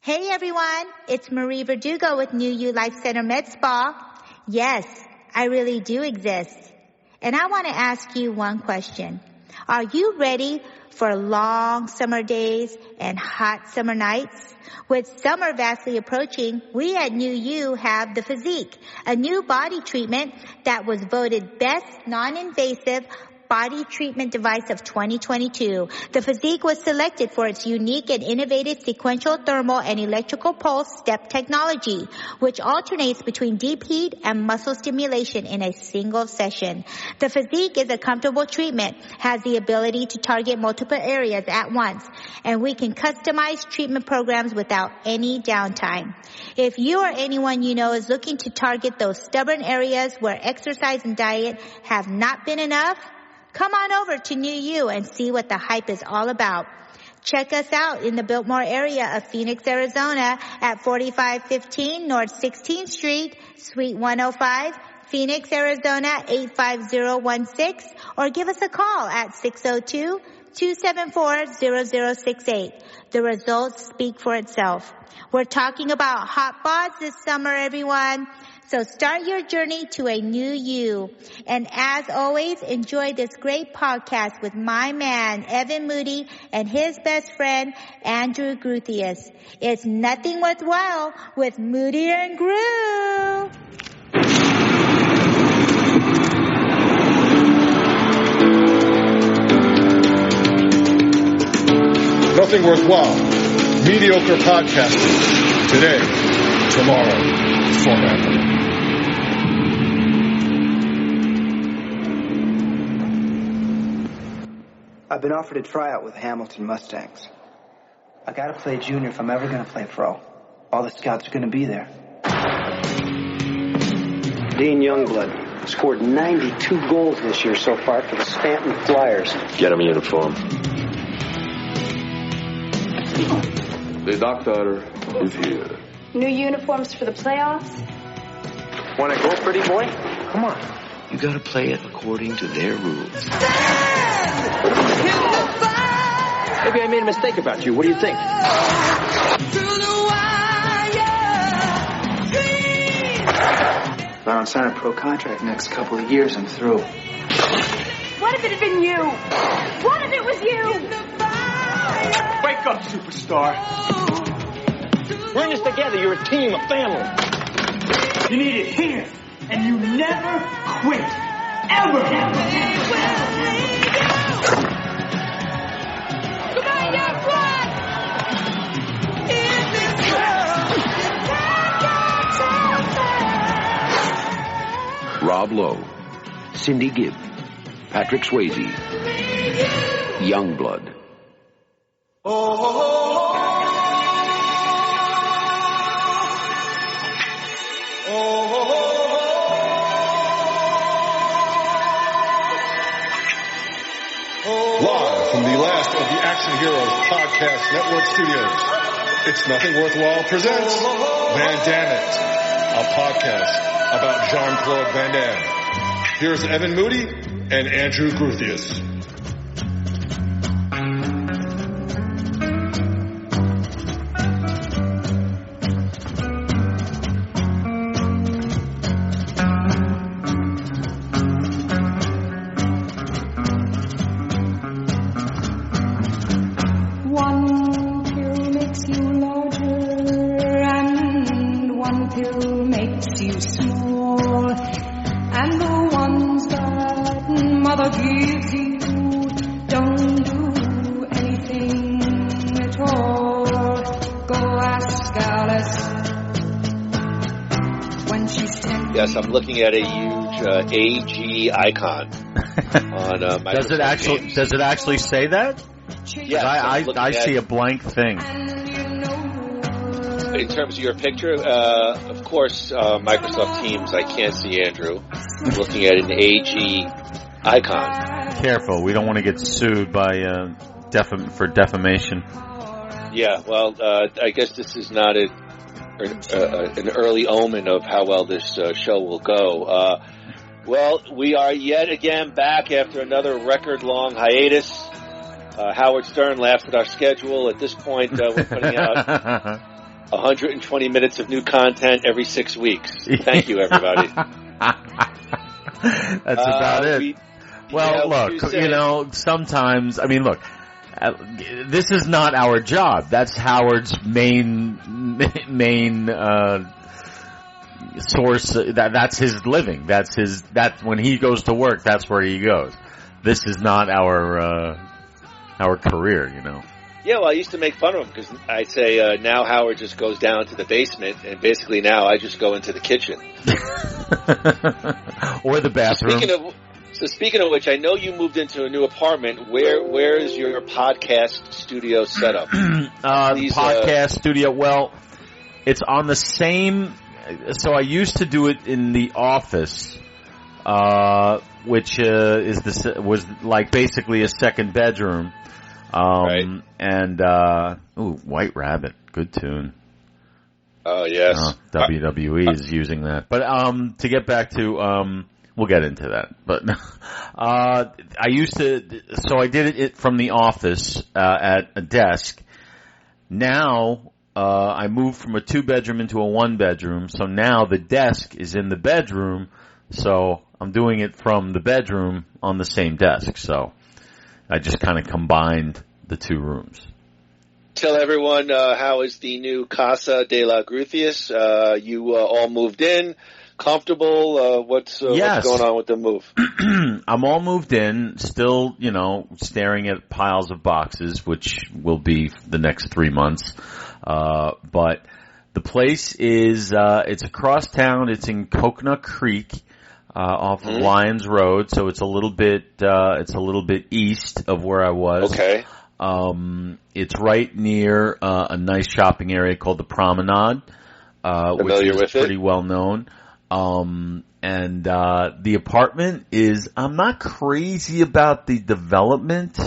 Hey everyone, it's Marie Verdugo with New You Life Center Med Spa. Yes, I really do exist. And I want to ask you one question. Are you ready for long summer days and hot summer nights? With summer vastly approaching, we at New You have the Physique, a new body treatment that was voted best non-invasive body treatment device of 2022. The Physique was selected for its unique and innovative sequential thermal and electrical pulse step technology, which alternates between deep heat and muscle stimulation in a single session. The Physique is a comfortable treatment, has the ability to target multiple areas at once, and we can customize treatment programs without any downtime. If you or anyone you know is looking to target those stubborn areas where exercise and diet have not been enough, come on over to New You and see what the hype is all about. Check us out in the Biltmore area of Phoenix, Arizona at 4515 North 16th Street, Suite 105, Phoenix, Arizona 85016, or give us a call at 602-274-0068. The results speak for itself. We're talking about hot bods this summer, everyone. So start your journey to a new you. And as always, enjoy this great podcast with my man, Evan Moody, and his best friend, Andrew Gruthius. It's Nothing Worthwhile with Moody and Groo. Nothing Worthwhile. Mediocre podcasting. Today, tomorrow, forever. I've been offered a tryout with Hamilton Mustangs. I gotta play junior if I'm ever gonna play pro. All the scouts are gonna be there. Dean Youngblood scored 92 goals this year so far for the Stanton Flyers. Get him a uniform. The doctor is here. New uniforms for the playoffs? Wanna go, pretty boy? Come on. You gotta play it according to their rules. Maybe I made a mistake about you. What do you think? If I don't sign a pro contract next couple of years, I'm through. What if it had been you? What if it was you? Wake up, superstar. We're in this together. You're a team, a family. You need it here, and you never quit. Ever. Come on, Youngblood! Rob Lowe, Cynthia Gibbs, Patrick Swayze, Youngblood. Live from the last of the Action Heroes Podcast Network studios, It's Nothing Worthwhile presents Van Dammit, a podcast about Jean-Claude Van Damme. Here's Evan Moody and Andrew Gruthius. Yes, I'm looking at a huge AG icon on Microsoft Games. Does it actually say that? Yes, I see a blank thing. In terms of your picture, of course, Microsoft Teams, I can't see Andrew. I'm looking at an AG icon. Careful, we don't want to get sued by for defamation. Yeah, well, I guess this is not an early omen of how well this show will go. Well, we are yet again back after another record-long hiatus. Howard Stern laughed at our schedule. At this point, we're putting out 120 minutes of new content every 6 weeks. Thank you, everybody. That's about it. Look, sometimes, I mean, look, this is not our job. That's Howard's main source. That's his living. That's when he goes to work, that's where he goes. This is not our career, you know. Yeah, well, I used to make fun of him because I'd say now Howard just goes down to the basement, and basically now I just go into the kitchen. Or the bathroom. Speaking of which, I know you moved into a new apartment. Where is your podcast studio set up? Podcast studio, well, it's on the same... So I used to do it in the office, which was like basically a second bedroom. Right. And White Rabbit, good tune. Oh yes, WWE is using that. But to get back to we'll get into that. But I did it from the office at a desk. Now I moved from a 2-bedroom into a 1-bedroom, so now the desk is in the bedroom, so I'm doing it from the bedroom on the same desk. So I just kind of combined the 2 rooms. Tell everyone how is the new Casa de la Grucius? You all moved in, comfortable? What's going on with the move? I'm all moved in, still, staring at piles of boxes, which will be the next 3 months. But the place is, it's across town. It's in Coconut Creek, off of Lyons Road. So it's a little bit east of where I was. Okay. It's right near, a nice shopping area called the Promenade, which is pretty well known. And the apartment is, I'm not crazy about the development.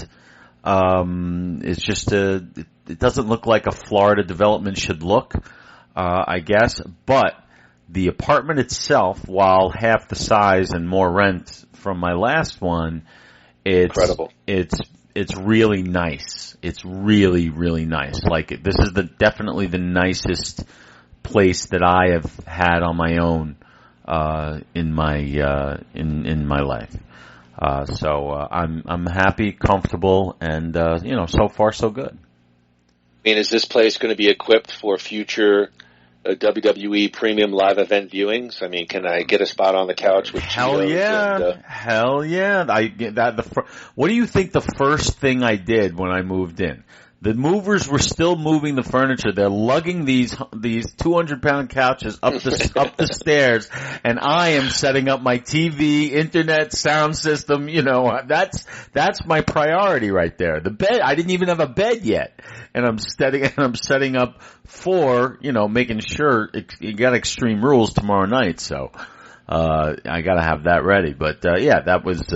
It's just it doesn't look like a Florida development should look, I guess. But the apartment itself, while half the size and more rent from my last one, it's incredible. It's really nice. It's really, really nice. Like, this is definitely the nicest place that I have had on my own, in my life. So I'm happy, comfortable, and so far so good. I mean, is this place going to be equipped for future WWE premium live event viewings? I mean, can I get a spot on the couch with Hell yeah. Hell yeah. What do you think the first thing I did when I moved in? The movers were still moving the furniture. They're lugging these 200-pound couches up the stairs, and I am setting up my TV, internet, sound system. That's my priority right there. The bed, I didn't even have a bed yet, and I'm setting up for making sure you got Extreme Rules tomorrow night. So I got to have that ready. But that was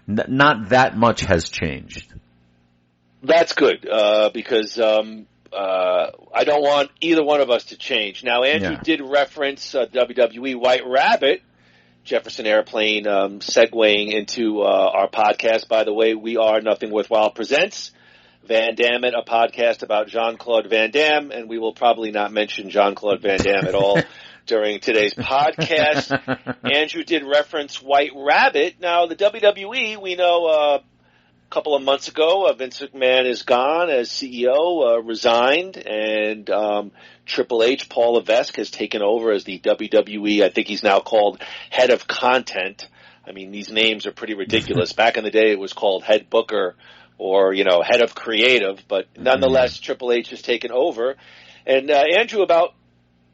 not that much has changed. That's good, because I don't want either one of us to change. Now, Andrew did reference WWE White Rabbit, Jefferson Airplane, segueing into our podcast. By the way, we are Nothing Worthwhile Presents Van DAMMIT, a podcast about Jean-Claude Van Damme, and we will probably not mention Jean-Claude Van Damme at all during today's podcast. Andrew did reference White Rabbit. Now, the WWE, we know a couple of months ago, Vince McMahon is gone as CEO, resigned, and Triple H, Paul Levesque, has taken over as the WWE, I think he's now called Head of Content. I mean, these names are pretty ridiculous. Back in the day, it was called Head Booker or, Head of Creative, but nonetheless, Triple H has taken over. And Andrew, about,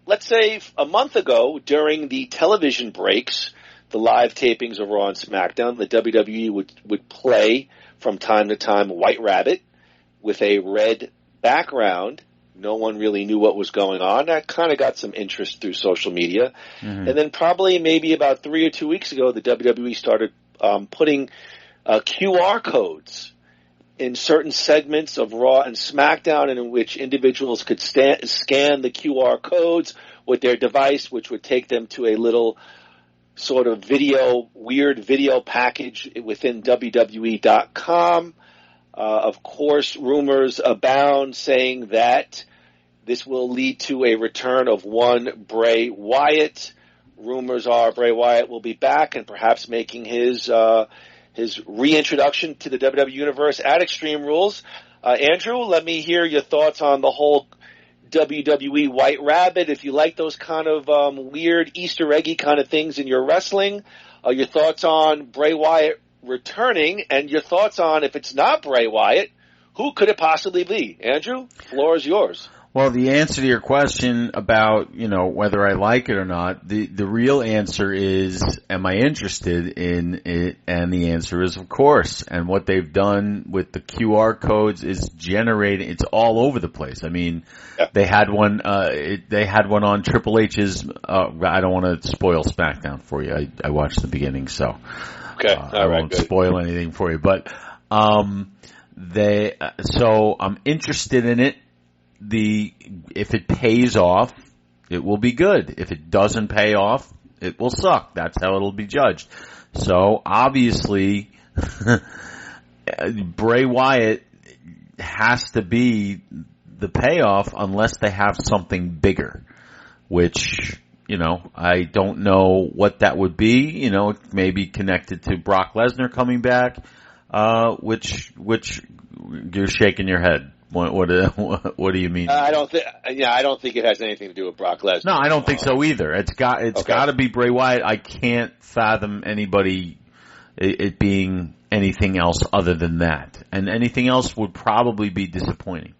let's say, a month ago, during the television breaks, the live tapings of Raw and SmackDown, the WWE would play from time to time White Rabbit with a red background. No one really knew what was going on. That kind of got some interest through social media. Mm-hmm. And then probably maybe about 3 or 2 weeks ago, the WWE started putting QR codes in certain segments of Raw and SmackDown, and in which individuals could scan the QR codes with their device, which would take them to a little sort of weird video package within WWE.com. Of course, rumors abound saying that this will lead to a return of one Bray Wyatt. Rumors are Bray Wyatt will be back and perhaps making his reintroduction to the WWE Universe at Extreme Rules. Andrew, let me hear your thoughts on the whole WWE White Rabbit. If you like those kind of weird Easter eggy kind of things in your wrestling, your thoughts on Bray Wyatt returning, and your thoughts on if it's not Bray Wyatt, who could it possibly be? Andrew, floor is yours. Well, the answer to your question about, whether I like it or not, the real answer is, am I interested in it? And the answer is, of course. And what they've done with the QR codes is generating, it's all over the place. I mean, they had one on Triple H's, I don't want to spoil SmackDown for you. I watched the beginning, so. Okay. I won't spoil anything for you, but, so I'm interested in it. If it pays off, it will be good. If it doesn't pay off, it will suck. That's how it'll be judged. So obviously, Bray Wyatt has to be the payoff unless they have something bigger, which, I don't know what that would be. It may be connected to Brock Lesnar coming back, which you're shaking your head. What do you mean? I don't think it has anything to do with Brock Lesnar. No, I don't think so either. It's got to be Bray Wyatt. I can't fathom anybody it being anything else other than that, and anything else would probably be disappointing.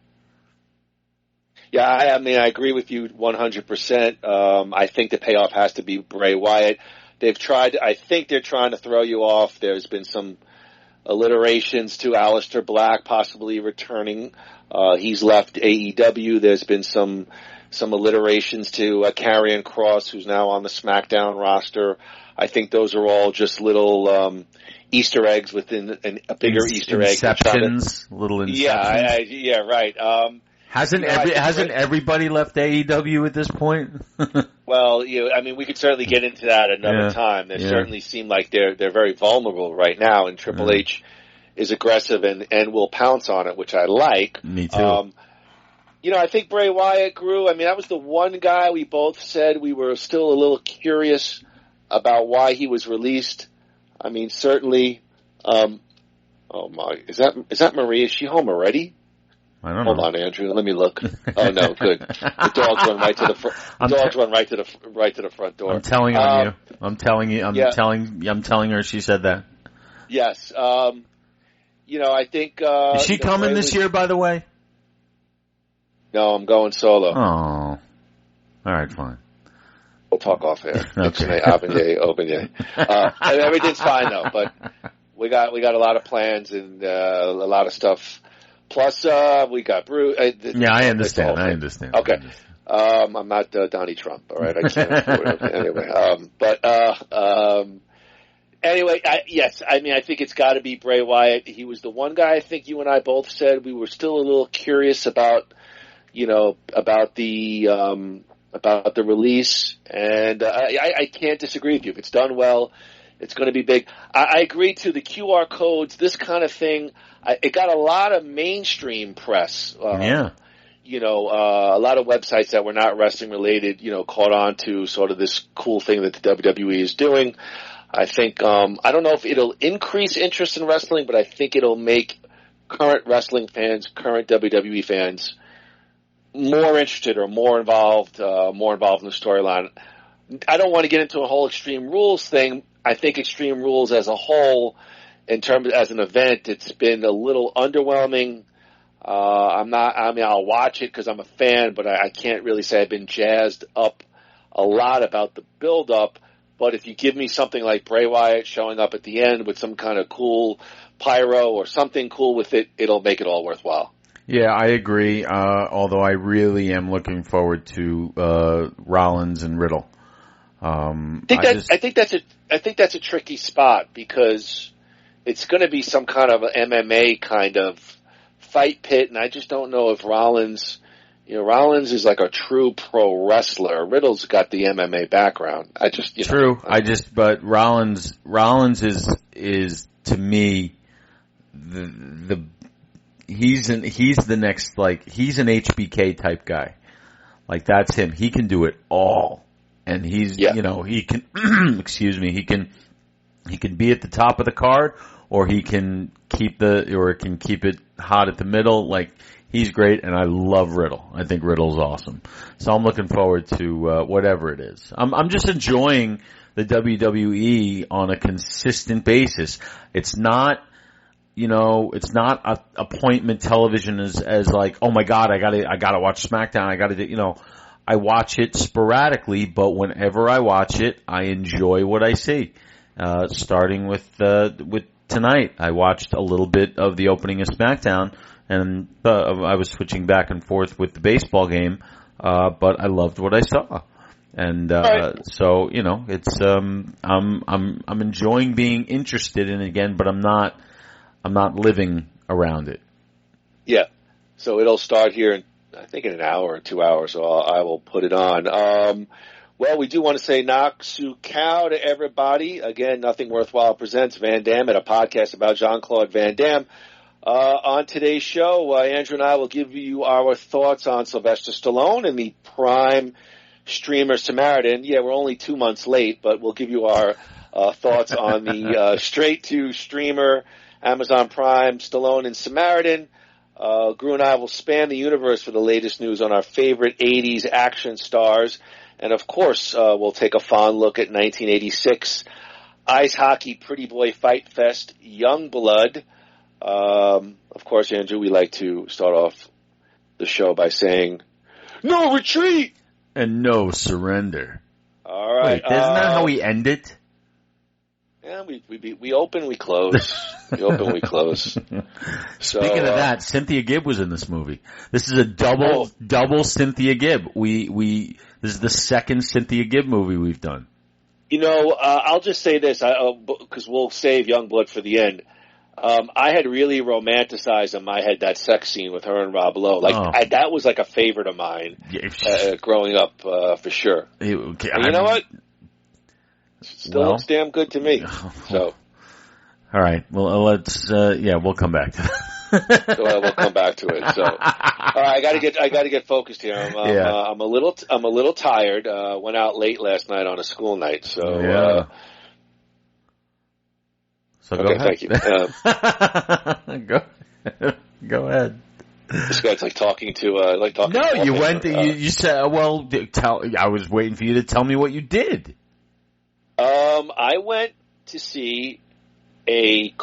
Yeah, I mean, I agree with you 100%. I think the payoff has to be Bray Wyatt. I think they're trying to throw you off. There's been some alliterations to Aleister Black possibly returning. He's left AEW. There's been some alliterations to Karrion Kross, who's now on the SmackDown roster. I think those are all just little Easter eggs within a bigger Easter egg. Little inceptions. Yeah, right. Hasn't everybody left AEW at this point? Well, I mean, we could certainly get into that another time. They certainly seem like they're very vulnerable right now, and Triple H is aggressive and will pounce on it, which I like. Me too. I think Bray Wyatt grew. I mean, that was the one guy we both said we were still a little curious about why he was released. I mean, certainly. Oh my, is that Marie? Is she home already? I don't know. Hold on, Andrew. Let me look. Oh no, good. The dogs run right to the front. Run right to the front door. I'm telling on you. I'm telling you. I'm telling her she said that. Yes. I think. Is she coming this year? By the way. No, I'm going solo. Oh. All right, fine. We'll talk off air. Okay. Everything's fine though, but we got a lot of plans and a lot of stuff. Plus, we got Brew. Yeah, I understand. Okay. I'm not Donnie Trump, all right? I can't afford it. Anyway. Yes, I mean, I think it's got to be Bray Wyatt. He was the one guy I think you and I both said we were still a little curious about, about the release. And I can't disagree with you. If it's done well, it's going to be big. I agree to the QR codes, this kind of thing. It got a lot of mainstream press. A lot of websites that were not wrestling related, caught on to sort of this cool thing that the WWE is doing. I think, I don't know if it'll increase interest in wrestling, but I think it'll make current wrestling fans, current WWE fans more interested or more involved in the storyline. I don't want to get into a whole Extreme Rules thing. I think Extreme Rules as a whole, as an event, it's been a little underwhelming. I'll watch it because I'm a fan, but I can't really say I've been jazzed up a lot about the build up. But if you give me something like Bray Wyatt showing up at the end with some kind of cool pyro or something cool with it, it'll make it all worthwhile. Yeah, I agree. Although I really am looking forward to Rollins and Riddle. I think that's a tricky spot because it's going to be some kind of MMA kind of fight pit, and I just don't know if Rollins is like a true pro wrestler. Riddle's got the MMA background. But Rollins is to me the he's the next, like, he's an HBK type guy. Like, that's him. He can do it all. And he's, you know, he can, excuse me, he can be at the top of the card, or he can keep it hot at the middle. Like, he's great, and I love Riddle. I think Riddle's awesome. So I'm looking forward to, whatever it is. I'm just enjoying the WWE on a consistent basis. It's not, you know, it's not a appointment television as like, oh my God, I gotta watch SmackDown. You know, I watch it sporadically, but whenever I watch it, I enjoy what I see. Starting with tonight, I watched a little bit of the opening of SmackDown, and I was switching back and forth with the baseball game, but I loved what I saw. And so, you know, it's I'm enjoying being interested in it again, but I'm not living around it. Yeah. So it'll start here I think in an hour or 2 hours, so I will put it on. Well, we do want to say Naksu Cow to everybody. Again, Nothing Worthwhile presents Van Damme, a podcast about Jean-Claude Van Damme. On today's show, Andrew and I will give you our thoughts on Sylvester Stallone and the Prime streamer Samaritan. Yeah, we're only 2 months late, but we'll give you our thoughts on the straight-to-streamer Amazon Prime Stallone and Samaritan. Groo and I will span the universe for the latest news on our favorite 80s action stars. And, of course, we'll take a fond look at 1986 Ice Hockey Pretty Boy Fight Fest Youngblood. Of course, Andrew, we like to start off the show by saying, no retreat! And no surrender. All right. Wait, isn't that how we end it? Yeah, we open, we close. We open, we close. So, speaking of that, Cynthia Gibbs was in this movie. This is a double Cynthia Gibbs. This is the second Cynthia Gibbs movie we've done. You know, I'll just say this, because we'll save Youngblood for the end. I had really romanticized in my head that sex scene with her and Rob Lowe. Like, that was like a favorite of mine growing up, for sure. You know what? Still looks damn good to me. So, all right. Well, we'll come back to that. We'll come back to it. So, all right, I gotta get focused here. I'm a little tired. Went out late last night on a school night. So, go okay, ahead. Thank you. Go ahead. This guy's like talking to. No, you went. You said. Well, I was waiting for you to tell me what you did. I went to see a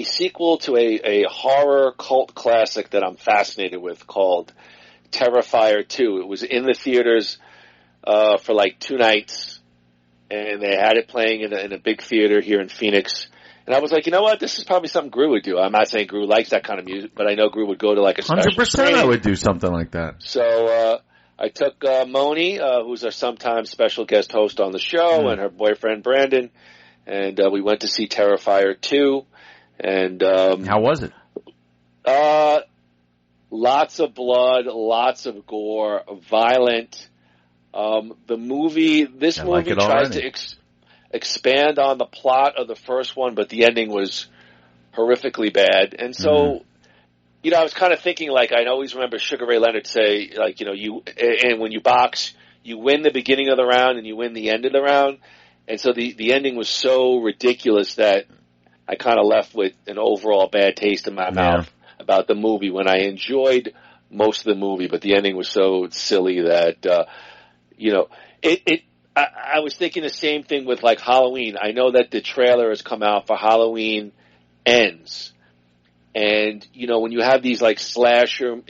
sequel to a horror cult classic that I'm fascinated with called Terrifier 2. It was in the theaters for like 2 nights, and they had it playing in a big theater here in Phoenix. And I was like, you know what? This is probably something Groo would do. I'm not saying Groo likes that kind of music, but I know Groo would go to like a special 100% screening. I would do something like that. So I took Moni, who's our sometimes special guest host on the show, and her boyfriend Brandon, and we went to see Terrifier 2. And how was it? Lots of blood, lots of gore, violent. This movie tries to expand on the plot of the first one, but the ending was horrifically bad. And so, you know, I was kind of thinking, like, I always remember Sugar Ray Leonard say, like, you know, and when you box, you win the beginning of the round and you win the end of the round. And so the ending was so ridiculous that I kind of left with an overall bad taste in my mouth about the movie when I enjoyed most of the movie, but the ending was so silly that, you know, I was thinking the same thing with like Halloween. I know that the trailer has come out for Halloween Ends. And, you know, when you have these like slasher,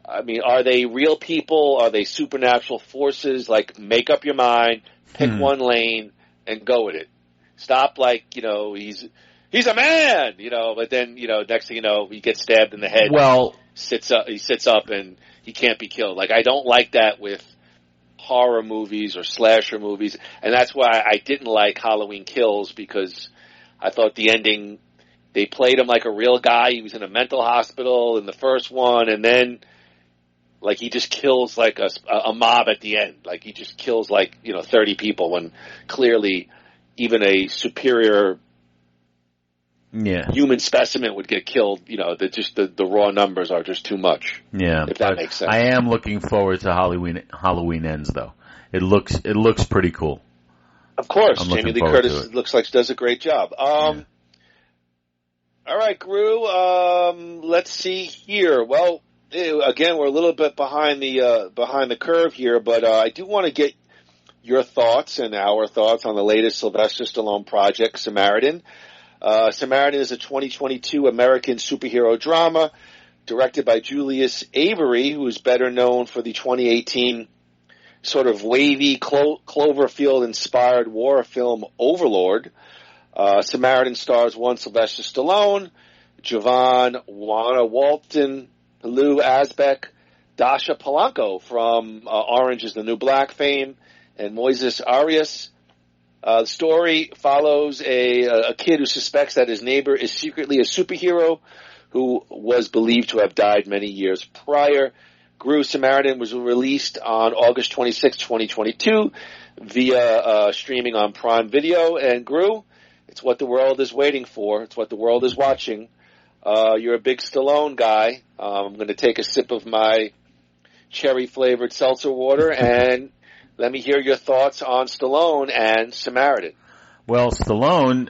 I mean, are they real people? Are they supernatural forces? Like, make up your mind, pick one lane and go with it. Stop like, you know, he's a man, you know, but then, you know, next thing you know, he gets stabbed in the head. Well, he sits up and he can't be killed. Like, I don't like that with horror movies or slasher movies, and that's why I didn't like Halloween Kills, because I thought the ending, they played him like a real guy. He was in a mental hospital in the first one, and then like he just kills like a mob at the end. Like he just kills like, you know, 30 people when clearly even a superior human specimen would get killed. You know, the raw numbers are just too much. Yeah, if that makes sense. I am looking forward to Halloween Ends, though. It looks pretty cool. Of course, Jamie Lee Curtis looks like she does a great job. All right, Groo. Let's see here. Well, again, we're a little bit behind the curve here, but I do want to get your thoughts and our thoughts on the latest Sylvester Stallone project, Samaritan. Samaritan is a 2022 American superhero drama directed by Julius Avery, who is better known for the 2018 sort of wavy Cloverfield-inspired war film Overlord. Samaritan stars Sylvester Stallone, Jovan Wana Walton, Lou Asbeck, Dasha Polanco from Orange is the New Black fame, and Moises Arias. The story follows a kid who suspects that his neighbor is secretly a superhero who was believed to have died many years prior. Groo, Samaritan was released on August 26, 2022 via streaming on Prime Video. And Groo, it's what the world is waiting for. It's what the world is watching. You're a big Stallone guy. I'm going to take a sip of my cherry-flavored seltzer water and let me hear your thoughts on Stallone and Samaritan. Well, Stallone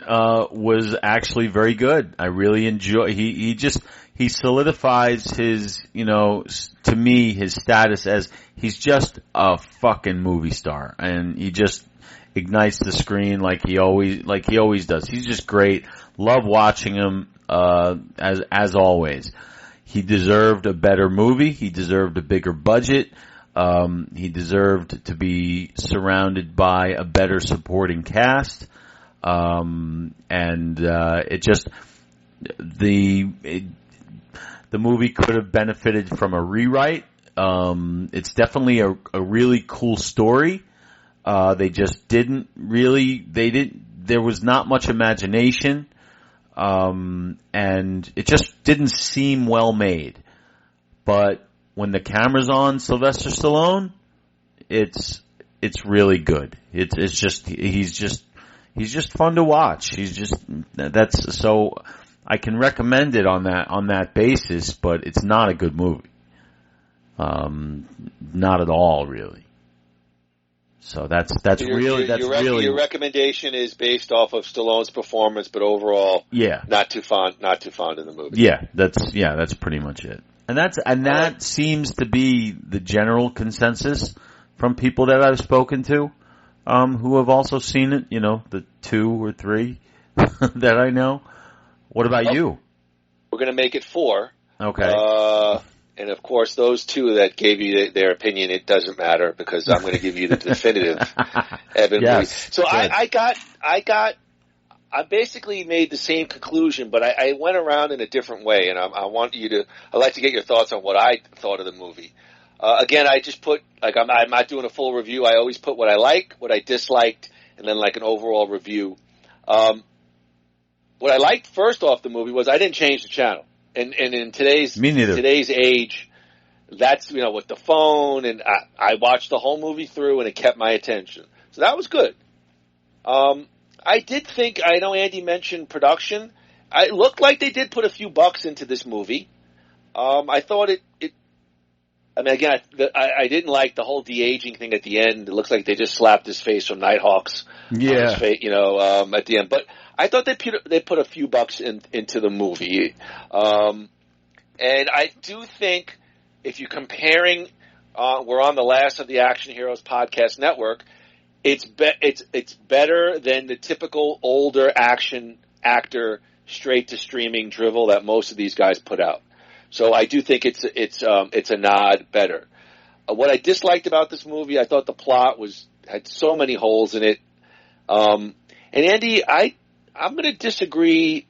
was actually very good. I really enjoy. He solidifies his, to me, his status as he's just a fucking movie star, and he just ignites the screen like he always does. He's just great. Love watching him as always. He deserved a better movie. He deserved a bigger budget. He deserved to be surrounded by a better supporting cast. The movie could have benefited from a rewrite. It's definitely a really cool story. They just didn't really, there was not much imagination. And it just didn't seem well made. But when the camera's on Sylvester Stallone, it's really good. He's just fun to watch. So I can recommend it on that basis, but it's not a good movie. Not at all, really. So that's your recommendation is based off of Stallone's performance, but overall, not too fond of the movie. Yeah, that's pretty much it. And that seems to be the general consensus from people that I've spoken to, who have also seen it, the 2 or 3 that I know. What about you? We're going to make it 4. Okay. And of course, those 2 that gave you their opinion, it doesn't matter because I'm going to give you the definitive Evan movie. So I basically made the same conclusion, but I went around in a different way, and I'd like to get your thoughts on what I thought of the movie. Again, I just put, I'm not doing a full review. I always put what I like, what I disliked, and then an overall review. What I liked first off the movie was I didn't change the channel. And in today's age, that's, with the phone, and I watched the whole movie through and it kept my attention. So that was good. I did think, I know Andy mentioned production. It looked like they did put a few bucks into this movie. I thought I didn't like the whole de-aging thing at the end. It looks like they just slapped his face from Nighthawks. Yeah. His face, at the end. But I thought they put a few bucks into the movie. And I do think if you're comparing, we're on the last of the Action Heroes Podcast Network, it's better than the typical older action actor straight to streaming drivel that most of these guys put out. So I do think it's a nod better. What I disliked about this movie, I thought the plot had so many holes in it. And Andy, I'm going to disagree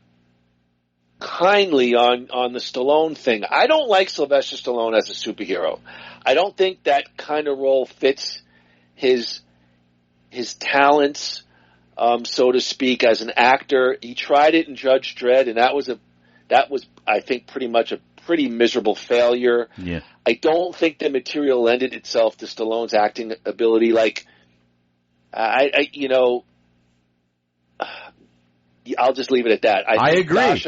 kindly on the Stallone thing. I don't like Sylvester Stallone as a superhero. I don't think that kind of role fits his talents, so to speak, as an actor. He tried it in Judge Dredd, and that was I think pretty much a pretty miserable failure. Yeah. I don't think the material lended itself to Stallone's acting ability. I'll just leave it at that. I agree.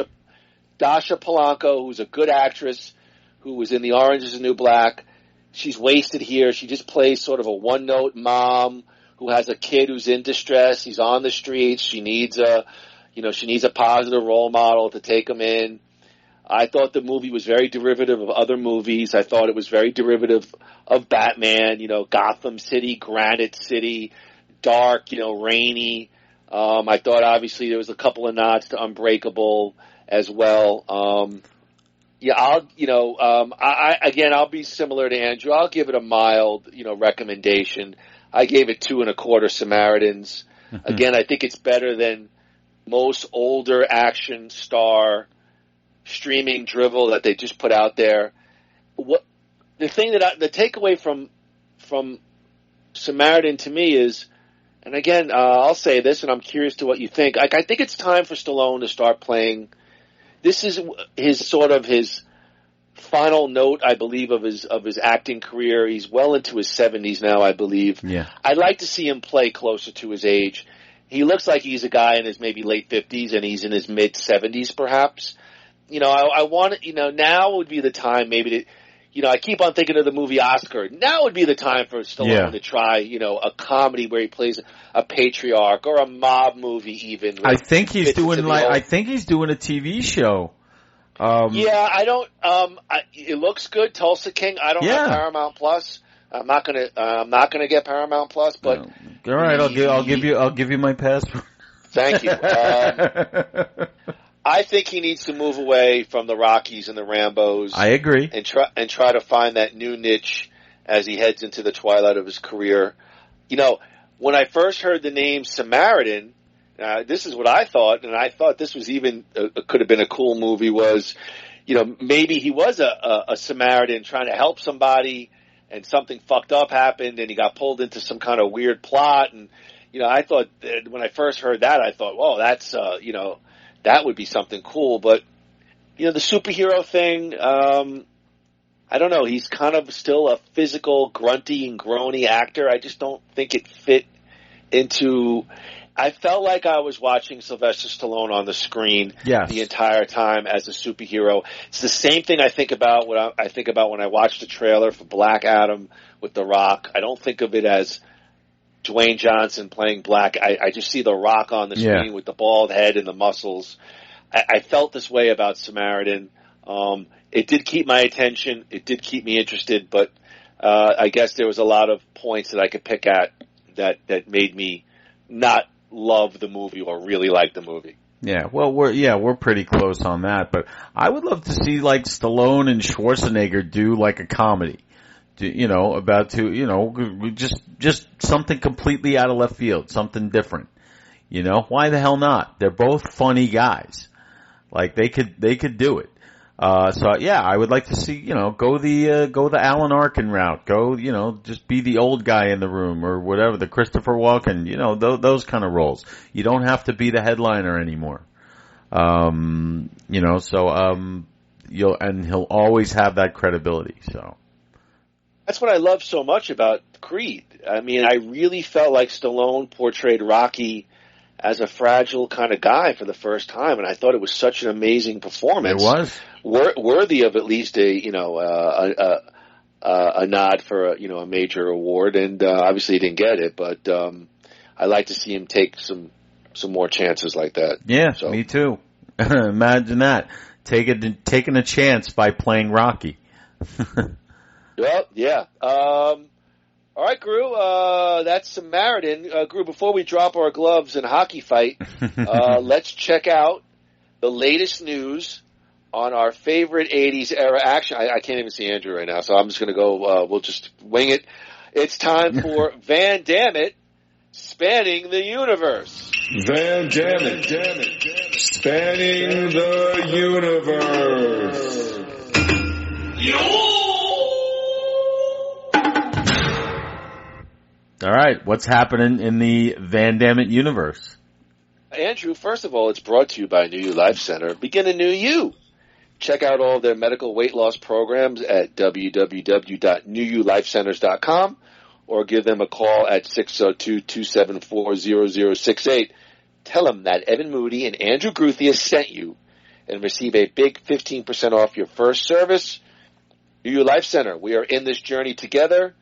Dasha Polanco, who's a good actress, who was in The Orange is the New Black, she's wasted here. She just plays sort of a one-note mom who has a kid who's in distress. He's on the streets. She needs a positive role model to take him in. I thought the movie was very derivative of other movies. I thought it was very derivative of Batman, Gotham City, Granite City, dark, rainy. I thought obviously there was a couple of nods to Unbreakable as well. I'll be similar to Andrew. I'll give it a mild, recommendation. I gave it 2.25 Samaritans. Again, I think it's better than most older action star streaming drivel that they just put out there. The takeaway from Samaritan to me is, and again, I'll say this, and I'm curious to what you think. I think it's time for Stallone to start playing. This is his final note, I believe, of his acting career. He's well into his 70s now, I believe. Yeah. I'd like to see him play closer to his age. He looks like he's a guy in his maybe late 50s, and he's in his mid 70s, perhaps. I want it. Now would be the time, maybe to. I keep on thinking of the movie Oscar. Now would be the time for Stallone to try, a comedy where he plays a patriarch or a mob movie even. I think he's doing a TV show. I don't, it looks good. Tulsa King. I don't have Paramount Plus. I'm not gonna get Paramount Plus, but. All right. I'll give you my password. Thank you. I think he needs to move away from the Rockies and the Rambos. I agree. And try to find that new niche as he heads into the twilight of his career. When I first heard the name Samaritan, this is what I thought, and I thought this was even could have been a cool movie. Was maybe he was a Samaritan trying to help somebody, and something fucked up happened, and he got pulled into some kind of weird plot. And I thought when I first heard that, I thought, whoa, that's that would be something cool. But, the superhero thing, I don't know. He's kind of still a physical, grunty and groany actor. I just don't think it fit into... I felt like I was watching Sylvester Stallone on the screen the entire time as a superhero. It's the same thing I think about when I watch the trailer for Black Adam with The Rock. I don't think of it as Dwayne Johnson playing Black. I just see The Rock on the screen with the bald head and the muscles. I felt this way about Samaritan. It did keep my attention. It did keep me interested, but I guess there was a lot of points that I could pick at that made me not love the movie or really like the movie. Yeah, well, we're pretty close on that, but I would love to see like Stallone and Schwarzenegger do like a comedy. Just something completely out of left field, something different. Why the hell not? They're both funny guys. Like they could do it. I would like to see, go the Alan Arkin route. Go, just be the old guy in the room or whatever, the Christopher Walken, those kind of roles. You don't have to be the headliner anymore. And he'll always have that credibility, so. That's what I love so much about Creed. I mean, I really felt like Stallone portrayed Rocky as a fragile kind of guy for the first time, and I thought it was such an amazing performance. It was worthy of at least a nod for a major award, and obviously he didn't get it, but I like to see him take some more chances like that. Yeah, so. Me too. Imagine that, taking a chance by playing Rocky. Well, yeah. All right, Groo, that's Samaritan. Groo, before we drop our gloves and hockey fight, let's check out the latest news on our favorite 80s era action. I can't even see Andrew right now, so I'm just going to go, we'll just wing it. It's time for Van Dammit, Spanning the Universe. Van Dammit, Spanning the Universe. All right, what's happening in the Van Dammit universe? Andrew, first of all, it's brought to you by New You Life Center. Begin a new you. Check out all of their medical weight loss programs at www.newyoulifecenters.com or give them a call at 602-274-0068. tell them that Evan Moody and Andrew Groo sent you and receive a big 15% off your first service. New You Life Center. We are in this journey together.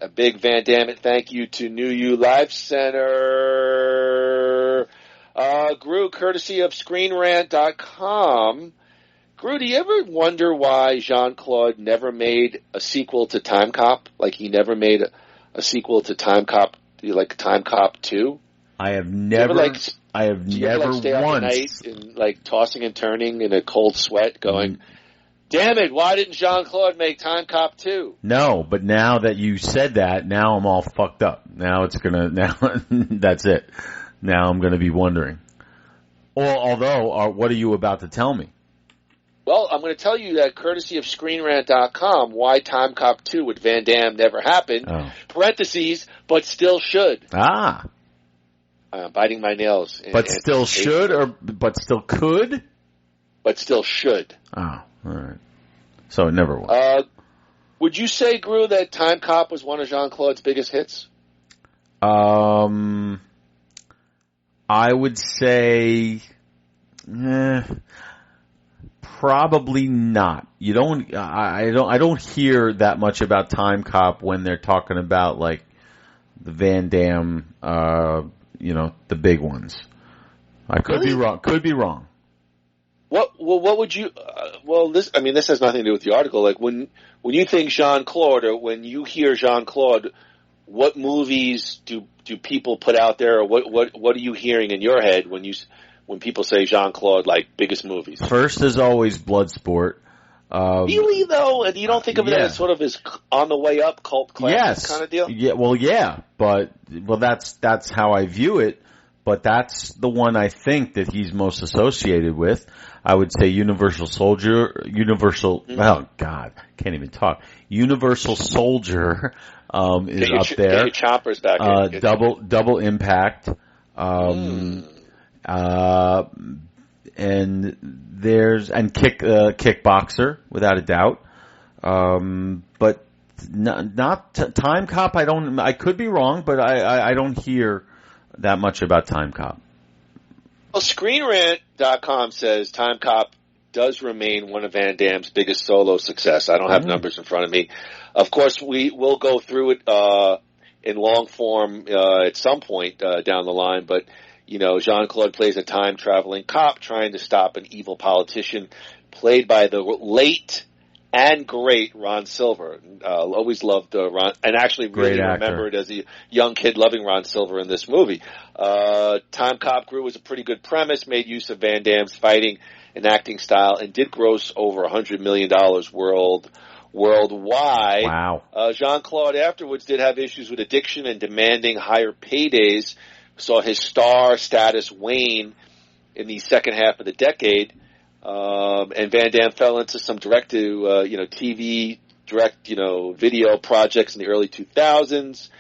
A big Van Dammit thank you to New You Life Center. Groo, courtesy of ScreenRant.com. Groo, do you ever wonder why Jean-Claude never made a sequel to Time Cop? Like he never made a sequel to Time Cop, like Time Cop 2? I have never once. Stay up at night and like tossing and turning in a cold sweat going, damn it, why didn't Jean-Claude make Time Cop 2? No, but now that you said that, now I'm all fucked up. Now that's it. Now I'm gonna be wondering. Although, what are you about to tell me? Well, I'm going to tell you that courtesy of ScreenRant.com, why Time Cop 2 with Van Damme never happened, parentheses, but still should. Biting my nails. But still should or but still could? But still should. Oh, all right. So it never was. Would you say, Groo, that Time Cop was one of Jean-Claude's biggest hits? I would say... Probably not. I don't hear that much about Time Cop when they're talking about like the Van Damme, the big ones. I could be wrong. Could be wrong. What would you? This has nothing to do with the article. Like when you think Jean-Claude or when you hear Jean-Claude, what movies do people put out there, or what are you hearing in your head when people say Jean-Claude, like, biggest movies? First is always Bloodsport. Really, though? And you don't think of it as sort of his on-the-way-up cult classic kind of deal? Yeah. But that's how I view it. But that's the one I think that he's most associated with. I would say Universal Soldier, oh, God, can't even talk. Universal Soldier is up there. Get your choppers back in. Double Impact. And there's Kickboxer without a doubt, but not Time Cop. I could be wrong, but I don't hear that much about Time Cop. Well, ScreenRant.com says Time Cop does remain one of Van Damme's biggest solo success. I don't have numbers in front of me. Of course, we will go through it in long form at some point down the line, but. Jean-Claude plays a time-traveling cop trying to stop an evil politician played by the late and great Ron Silver. Always loved Ron, and actually really remembered as a young kid loving Ron Silver in this movie. Time Cop Groo was a pretty good premise, made use of Van Damme's fighting and acting style, and did gross over $100 million worldwide. Wow. Jean-Claude afterwards did have issues with addiction and demanding higher paydays, saw his star status wane in the second half of the decade, and Van Damme fell into some TV, video projects in the early 2000s.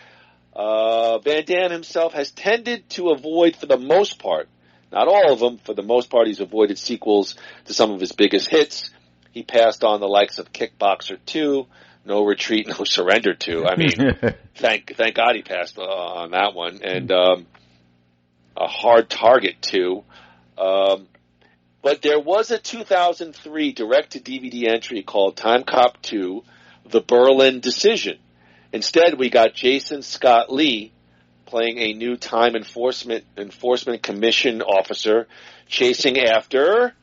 Van Damme himself has tended to avoid, for the most part, not all of them, for the most part, he's avoided sequels to some of his biggest hits. He passed on the likes of Kickboxer 2, No Retreat, No Surrender 2. I mean, thank God he passed on that one, and a Hard Target 2. But there was a 2003 direct-to-DVD entry called Time Cop 2, The Berlin Decision. Instead, we got Jason Scott Lee playing a new Time Enforcement Commission officer chasing after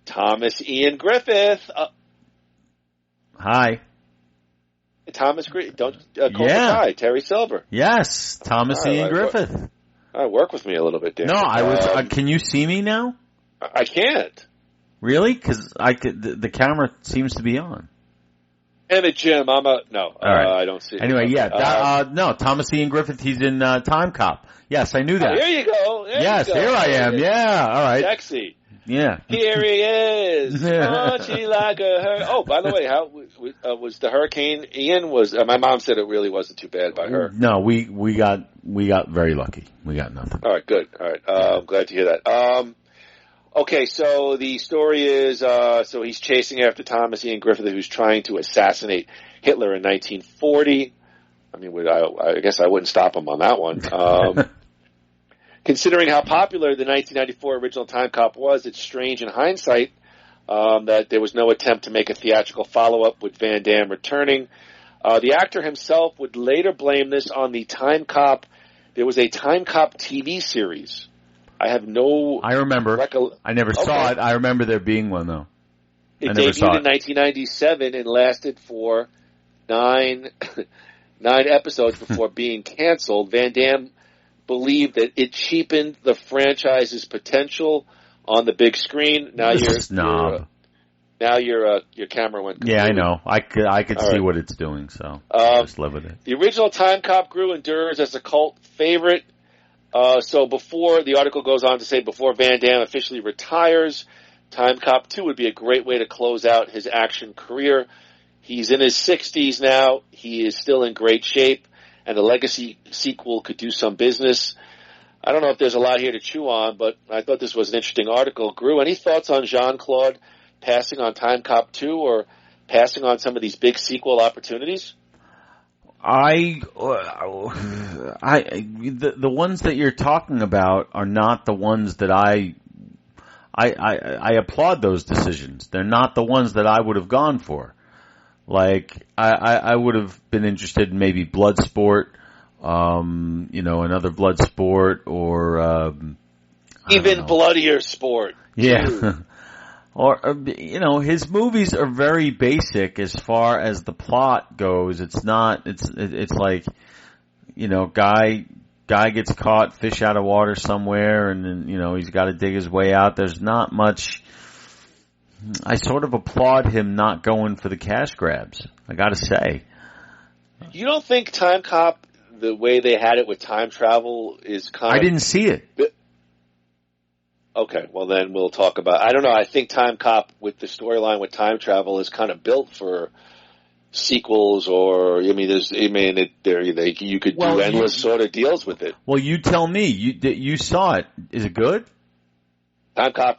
Thomas Ian Griffith. Hi. Thomas Griffith. Terry Silver. Yes, Thomas Ian Griffith. Work with me a little bit, Dan. No, I was. Can you see me now? I can't. Really? Because the camera seems to be on. Damn it, Jim. No. All right. I don't see it. Anyway, no, Thomas Ian Griffith, he's in Time Cop. Yes, I knew that. Here you go. Here I am. Yeah, all right. Sexy. Yeah. Here he is. Punchy like a hurricane. Oh, by the way, how was the Hurricane Ian? My mom said it really wasn't too bad by her. No, we got very lucky. We got nothing. All right, good. All right, I'm glad to hear that. Okay, so the story is, so he's chasing after Thomas Ian Griffith, who's trying to assassinate Hitler in 1940. I mean, I guess I wouldn't stop him on that one. Considering how popular the 1994 original Time Cop was, it's strange in hindsight that there was no attempt to make a theatrical follow-up with Van Damme returning. The actor himself would later blame this on the Time Cop. There was a Time Cop TV series. I remember. I never saw it. I remember there being one, though. It debuted in 1997 and lasted for nine episodes before being canceled. Van Damme believed that it cheapened the franchise's potential on the big screen. Now your camera went completely. Yeah, I know. I could see what it's doing, so just live with it. The original Time Cop grew and endures as a cult favorite. So the article goes on to say, before Van Damme officially retires, Time Cop 2 would be a great way to close out his action career. He's in his 60s now. He is still in great shape, and a legacy sequel could do some business. I don't know if there's a lot here to chew on, but I thought this was an interesting article. Groo, any thoughts on Jean-Claude passing on Time Cop 2 or passing on some of these big sequel opportunities? The ones that you're talking about are not the ones that I applaud those decisions. They're not the ones that I would have gone for. Like, I would have been interested in maybe Bloodsport, another Bloodsport, or even bloodier sport. Yeah. Or, his movies are very basic as far as the plot goes. It's not, it's like, guy gets caught, fish out of water somewhere, and then, he's got to dig his way out. There's not much. I sort of applaud him not going for the cash grabs, I gotta say. You don't think Time Cop, the way they had it with time travel, is kind of... I didn't see it. Okay, well then we'll talk about... I don't know, I think Time Cop, with the storyline with time travel, is kind of built for sequels, or, you could do endless sort of deals with it. Well, you tell me. You saw it. Is it good? Time Cop,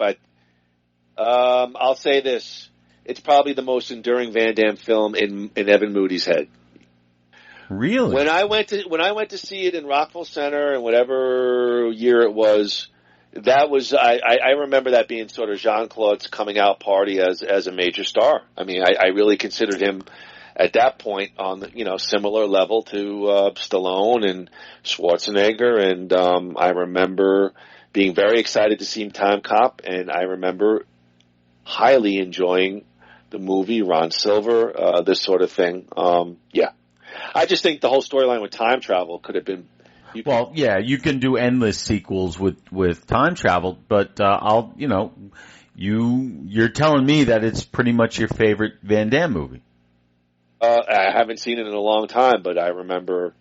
I'll say this. It's probably the most enduring Van Damme film in Evan Moody's head. Really? When I went to see it in Rockville Center and whatever year it was, that was I remember that being sort of Jean-Claude's coming out party as a major star. I mean, I really considered him at that point on the, similar level to Stallone and Schwarzenegger, and I remember being very excited to see Time Cop, and I remember highly enjoying the movie, Ron Silver, this sort of thing. Yeah. I just think the whole storyline with time travel could have been... you can do endless sequels with time travel, but you're telling me that it's pretty much your favorite Van Damme movie. I haven't seen it in a long time, but I remember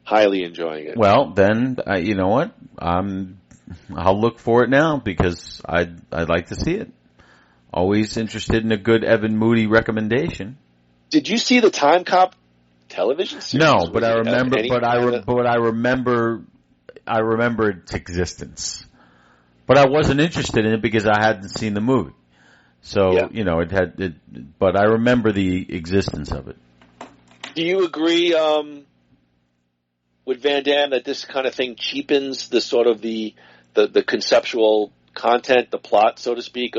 highly enjoying it. Well, then, you know what? I'll look for it now because I'd like to see it. Always interested in a good Evan Moody recommendation. Did you see the Time Cop television series? No, but I remember. I remember its existence. But I wasn't interested in it because I hadn't seen the movie. So but I remember the existence of it. Do you agree with Van Damme that this kind of thing cheapens the sort of the conceptual content, the plot, so to speak,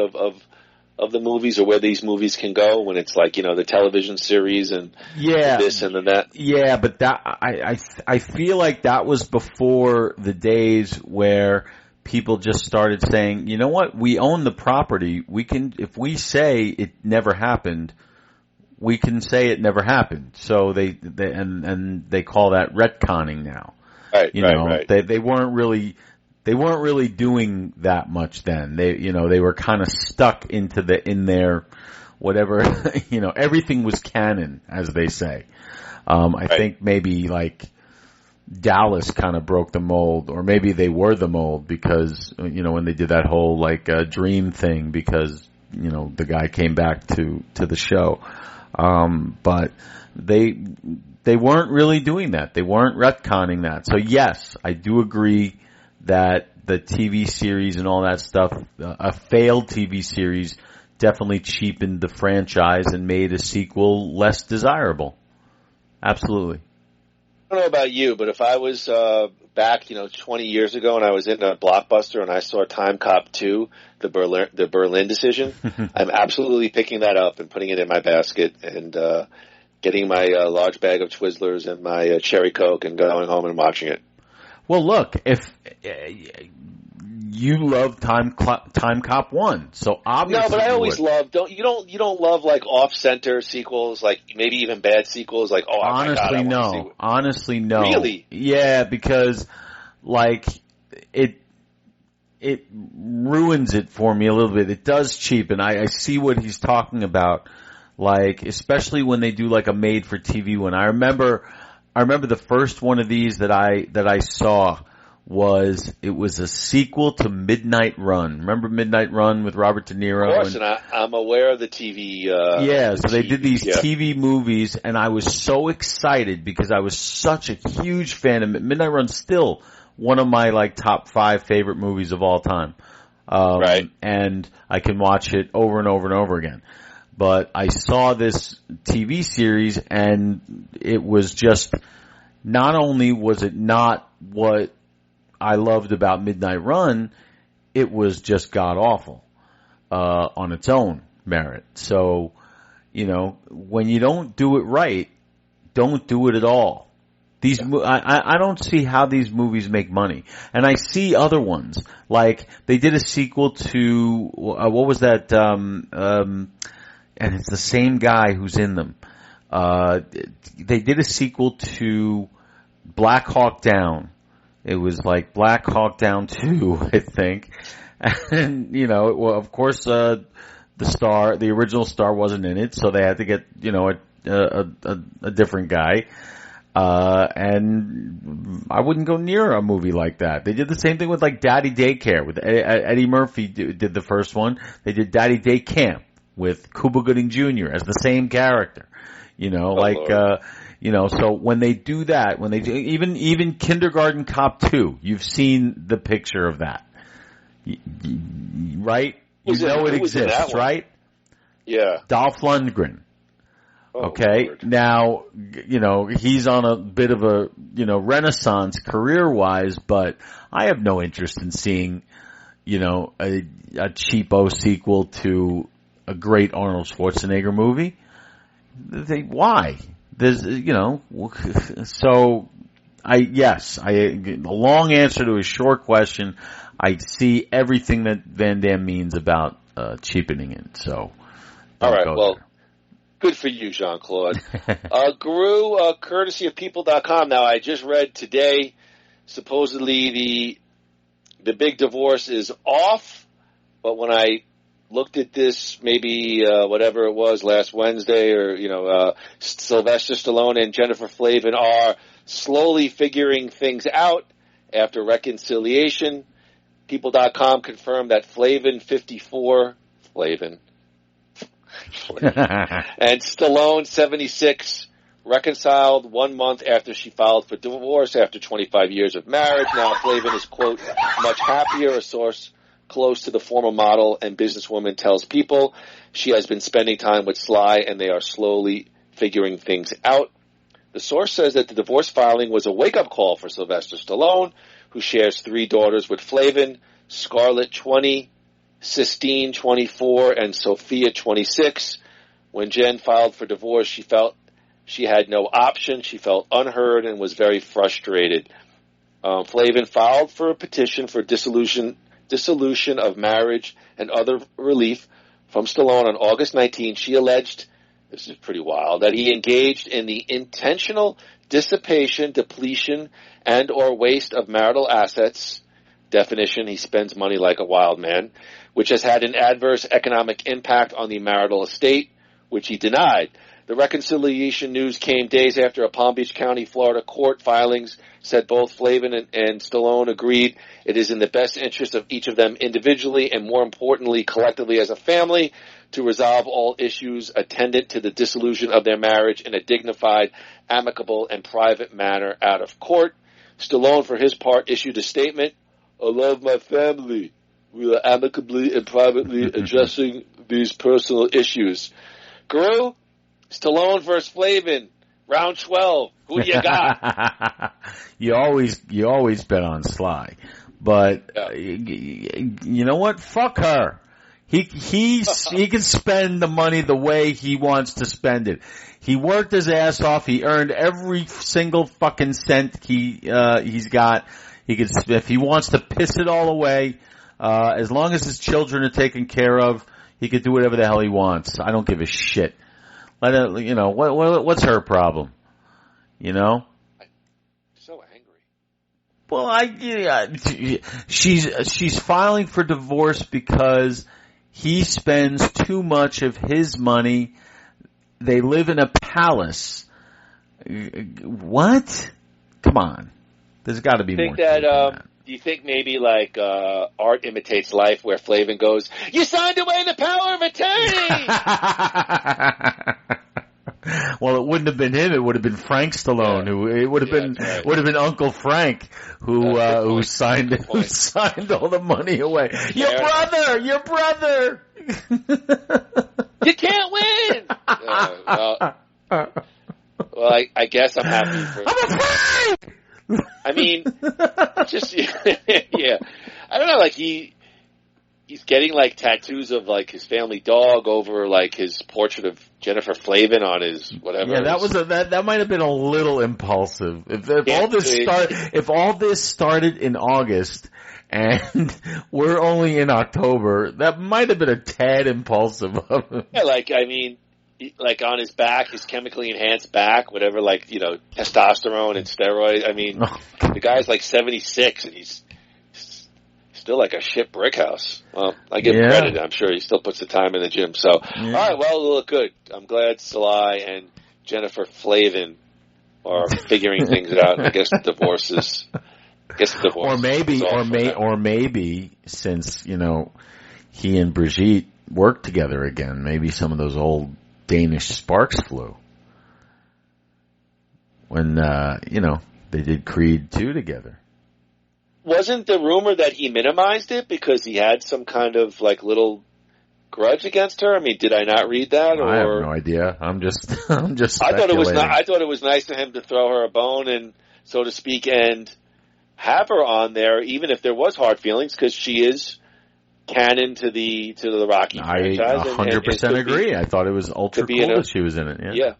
of the movies, or where these movies can go when it's like, the television series and this and then that? Yeah, but that I feel like that was before the days where people just started saying, you know what, we own the property. We can, if we say it never happened, we can say it never happened. So they call that retconning now. Right, right. They weren't really doing that much then. They were kind of stuck in their whatever, everything was canon, as they say. I think maybe like Dallas kind of broke the mold, or maybe they were the mold because, when they did that whole dream thing, because, the guy came back to the show. But they weren't really doing that. They weren't retconning that. So yes, I do agree that the TV series and all that stuff, a failed TV series, definitely cheapened the franchise and made a sequel less desirable. Absolutely. I don't know about you, but if I was back, 20 years ago, and I was in a Blockbuster and I saw Time Cop 2, the Berlin decision. I'm absolutely picking that up and putting it in my basket and getting my large bag of Twizzlers and my cherry Coke and going home and watching it. Well, look, if you love Time Cop 1, so obviously. No, but I always love. You don't love like off-center sequels, like maybe even bad sequels, like honestly, my God, no. Honestly, no. Really? Yeah, because like it ruins it for me a little bit. It does cheapen. I see what he's talking about, like especially when they do like a made-for-TV one. I remember the first one of these that I saw was a sequel to Midnight Run. Remember Midnight Run with Robert De Niro? Of course, and I'm aware of the TV. So they did these TV movies, and I was so excited because I was such a huge fan of Midnight Run's still one of my like top 5 favorite movies of all time. Right. And I can watch it over and over and over again. But I saw this TV series, and it was just, not only was it not what I loved about Midnight Run, it was just god awful on its own merit. So, when you don't do it right, don't do it at all. I don't see how these movies make money. And I see other ones, like they did a sequel to what was that? And it's the same guy who's in them. They did a sequel to Black Hawk Down. It was like Black Hawk Down 2, I think. And, well, of course, the original star wasn't in it, so they had to get, a different guy. And I wouldn't go near a movie like that. They did the same thing with like Daddy Daycare with Eddie Murphy did the first one. They did Daddy Day Camp with Cuba Gooding Jr. as the same character. So when they do that, when they do, even Kindergarten Cop 2, you've seen the picture of that. Right? It exists, right? Yeah. Dolph Lundgren. Okay. Lord. Now, he's on a bit of a, renaissance career-wise, but I have no interest in seeing, a cheapo sequel to a great Arnold Schwarzenegger movie. Why? There's, so the long answer to a short question, I see everything that Van Damme means about, cheapening it. So. All right. Well, good for you, Jean-Claude. Groo, courtesy of people.com. Now, I just read today, supposedly the big divorce is off, but when I looked at this maybe whatever it was last Wednesday, or Sylvester Stallone and Jennifer Flavin are slowly figuring things out after reconciliation. People.com confirmed that Flavin 54 and Stallone 76 reconciled 1 month after she filed for divorce after 25 years of marriage. Now Flavin is, quote, much happier. A source close to the former model and businesswoman tells People she has been spending time with Sly and they are slowly figuring things out. The source says that the divorce filing was a wake-up call for Sylvester Stallone, who shares 3 daughters with Flavin, Scarlett 20, Sistine 24, and Sophia 26. When Jen filed for divorce, she felt she had no option. She felt unheard and was very frustrated. Flavin filed for a petition for dissolution of marriage and other relief from Stallone on August 19. She alleged, this is pretty wild, that he engaged in the intentional dissipation, depletion, and or waste of marital assets. Definition, he spends money like a wild man, which has had an adverse economic impact on the marital estate, which he denied. The reconciliation news came days after a Palm Beach County, Florida court filings said both Flavin and Stallone agreed it is in the best interest of each of them individually and, more importantly, collectively as a family to resolve all issues attendant to the dissolution of their marriage in a dignified, amicable, and private manner out of court. Stallone, for his part, issued a statement, "I love my family. We are amicably and privately addressing these personal issues." Groo, Stallone versus Flavin, round 12. Who do you got? you always bet on Sly. But you know what? Fuck her. He can spend the money the way he wants to spend it. He worked his ass off. He earned every single fucking cent he's got. He could, if he wants to piss it all away, as long as his children are taken care of, he could do whatever the hell he wants. I don't give a shit. Let her, you know, what's her problem? You know? I'm so angry. Well, she's filing for divorce because he spends too much of his money. They live in a palace. What? Come on. There's got to be more. Do you think maybe like art imitates life, where Flavin goes, "You signed away the power of attorney"? Well, it wouldn't have been him. It would have been Frank Stallone. It would have been Uncle Frank who signed all the money away. Your brother. You can't win. Well, I guess I'm happy for. I'm afraid. I mean, just yeah. I don't know. Like he's getting like tattoos of like his family dog over like his portrait of Jennifer Flavin on his whatever. Yeah, that might have been a little impulsive. If all this started in August and we're only in October, that might have been a tad impulsive. Yeah, like I mean. Like on his back, his chemically enhanced back, whatever, like, you know, testosterone and steroids. I mean, the guy's like 76 and he's still like a shit brick house. Well, I give him credit. I'm sure he still puts the time in the gym. So, all right, well, it'll look good. I'm glad Sly and Jennifer Flavin are figuring things out. I guess the divorce is. Or maybe since, you know, he and Brigitte worked together again, maybe some of those old Danish sparks flew when you know, they did Creed 2 together. Wasn't the rumor that he minimized it because he had some kind of like little grudge against her? I mean, did I not read that? Or I have no idea. I'm just I thought it was nice of him to throw her a bone and, so to speak, and have her on there, even if there was hard feelings, because she is canon to the Rocky franchise. I 100% agree. I thought it was ultra cool that she was in it. Yeah.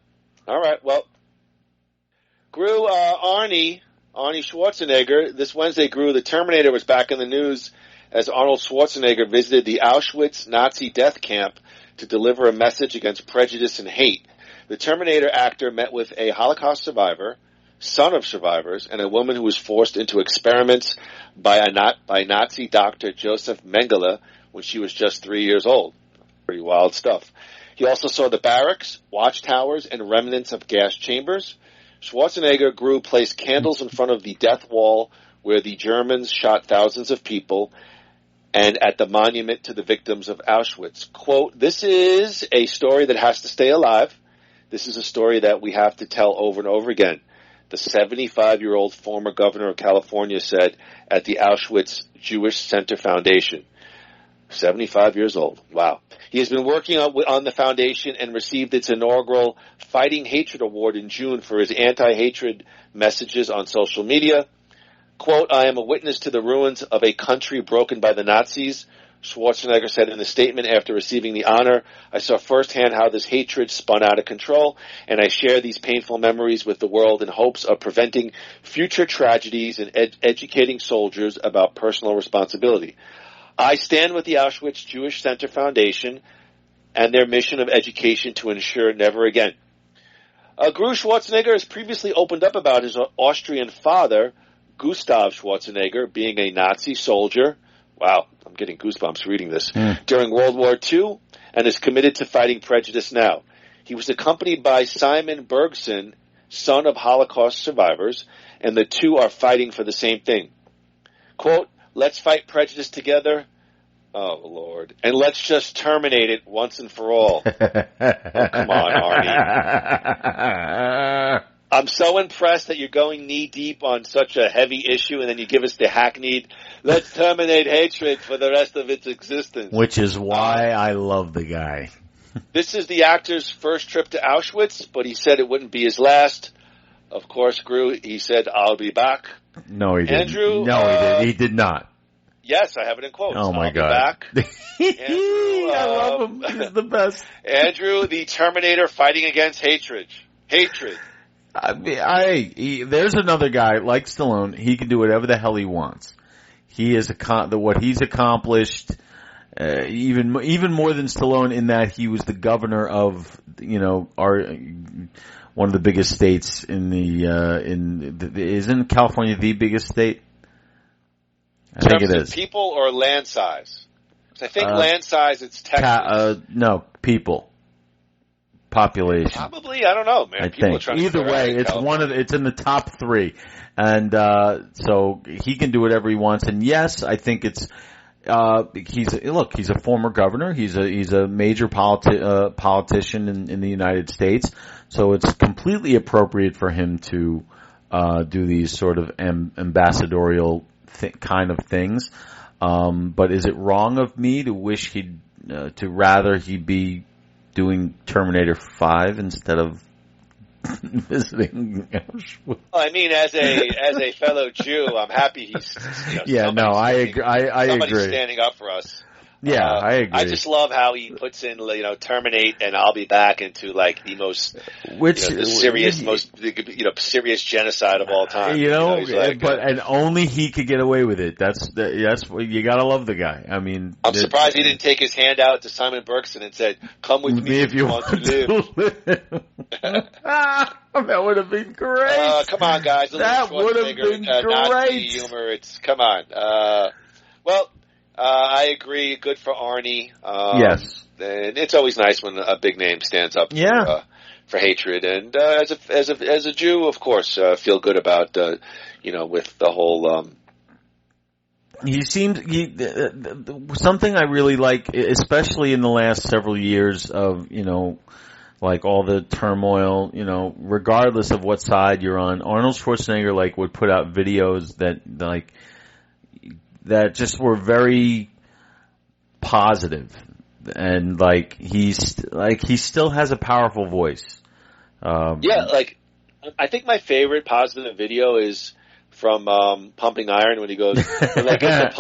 All right. Well, Groo, Arnie Schwarzenegger. This Wednesday, Groo, the Terminator was back in the news as Arnold Schwarzenegger visited the Auschwitz Nazi death camp to deliver a message against prejudice and hate. The Terminator actor met with a Holocaust survivor, son of survivors, and a woman who was forced into experiments by Nazi doctor Joseph Mengele when she was just 3 years old. Pretty wild stuff. He also saw the barracks, watchtowers, and remnants of gas chambers. Schwarzenegger placed candles in front of the death wall where the Germans shot thousands of people, and at the monument to the victims of Auschwitz. Quote, "This is a story that has to stay alive. This is a story that we have to tell over and over again," the 75-year-old former governor of California said at the Auschwitz Jewish Center Foundation. 75 years old. Wow. He has been working on the foundation and received its inaugural Fighting Hatred Award in June for his anti-hatred messages on social media. Quote, "I am a witness to the ruins of a country broken by the Nazis," Schwarzenegger said in a statement after receiving the honor. "I saw firsthand how this hatred spun out of control, and I share these painful memories with the world in hopes of preventing future tragedies and educating soldiers about personal responsibility. I stand with the Auschwitz Jewish Center Foundation and their mission of education to ensure never again." Groo, Schwarzenegger has previously opened up about his Austrian father, Gustav Schwarzenegger, being a Nazi soldier. Wow, I'm getting goosebumps reading this. During World War II, and is committed to fighting prejudice now. He was accompanied by Simon Bergson, son of Holocaust survivors, and the two are fighting for the same thing. Quote, "Let's fight prejudice together." Oh, Lord. "And let's just terminate it once and for all." Oh, come on, Arnie. I'm so impressed that you're going knee-deep on such a heavy issue, and then you give us the hackneyed, "Let's terminate hatred for the rest of its existence." Which is why I love the guy. This is the actor's first trip to Auschwitz, but he said it wouldn't be his last. Of course, Groo, he said, "I'll be back." No, he didn't. Andrew, he did not. Yes, I have it in quotes. Oh my I'll God. Be back. Andrew, I love him. He's the best. Andrew, the Terminator fighting against hatred. There's another guy like Stallone. He can do whatever the hell he wants. He is what he's accomplished, even more than Stallone in that he was the governor of, one of the biggest states isn't California the biggest state? I think it is. People or land size? I think land size, it's Texas. No, people. Population. Probably, I don't know, man. I think. Either way, it's in the top 3. And, so he can do whatever he wants. And yes, I think it's, he's a former governor. He's a major politician in the United States. So it's completely appropriate for him to, do these sort of ambassadorial kind of things. But is it wrong of me to wish to rather he be doing Terminator 5 instead of visiting Auschwitz? I mean, as a fellow Jew, I'm happy he's. I agree. Somebody's standing up for us. Yeah, I agree. I just love how he puts in, terminate and I'll be back into the most, serious genocide of all time. And only he could get away with it. That's you gotta love the guy. I mean, I'm surprised he didn't take his hand out to Simon Berkson and said, "Come with me if you want to live." That would have been great. Come on, guys. That would have been great. Nazi humor. Come on. I agree. Good for Arnie. Yes. And it's always nice when a big name stands up for hatred. And as a Jew, of course, feel good about with the whole. He seems something I really like, especially in the last several years of all the turmoil. Regardless of what side you're on, Arnold Schwarzenegger would put out videos that just were very positive, and he still has a powerful voice. I think my favorite positive video is from Pumping Iron when he goes, when I get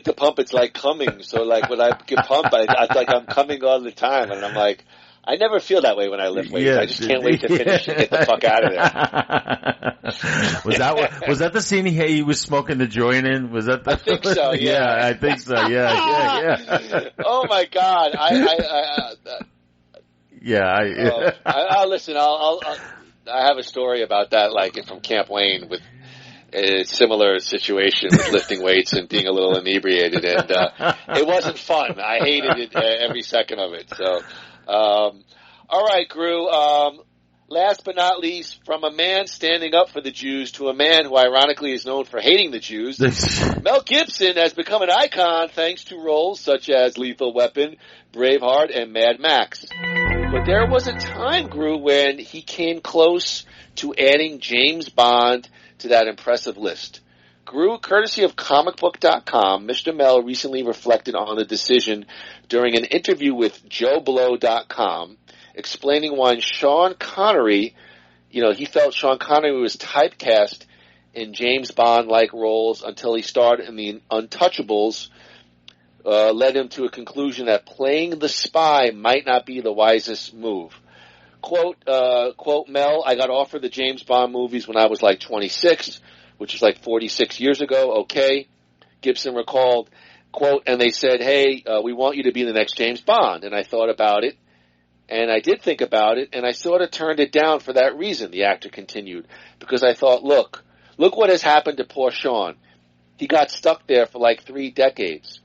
the pump, it's like coming. So when I get pumped, I like I'm coming all the time, and I'm like, I never feel that way when I lift weights. I just can't wait to finish and get the fuck out of there. Was that the scene he was smoking the joint in? Was that? I think so. Yeah, I think so. Yeah. Oh my God! Listen. I have a story about that, from Camp Wayne with a similar situation with lifting weights and being a little inebriated, and it wasn't fun. I hated it every second of it. So. All right, Groo. Last but not least, from a man standing up for the Jews to a man who ironically is known for hating the Jews, Mel Gibson has become an icon thanks to roles such as Lethal Weapon, Braveheart, and Mad Max. But there was a time, Groo, when he came close to adding James Bond to that impressive list. Groo, courtesy of comicbook.com, Mr. Mel recently reflected on the decision during an interview with JoeBlow.com, explaining why Sean Connery, he felt Sean Connery was typecast in James Bond-like roles until he starred in the Untouchables, led him to a conclusion that playing the spy might not be the wisest move. Quote, Mel, I got offered the James Bond movies when I was 26, which is 46 years ago, okay. Gibson recalled, quote, and they said, hey, we want you to be the next James Bond. And I thought about it, and I did think about it, and I sort of turned it down for that reason, the actor continued, because I thought, look what has happened to poor Sean. He got stuck there for 3 decades.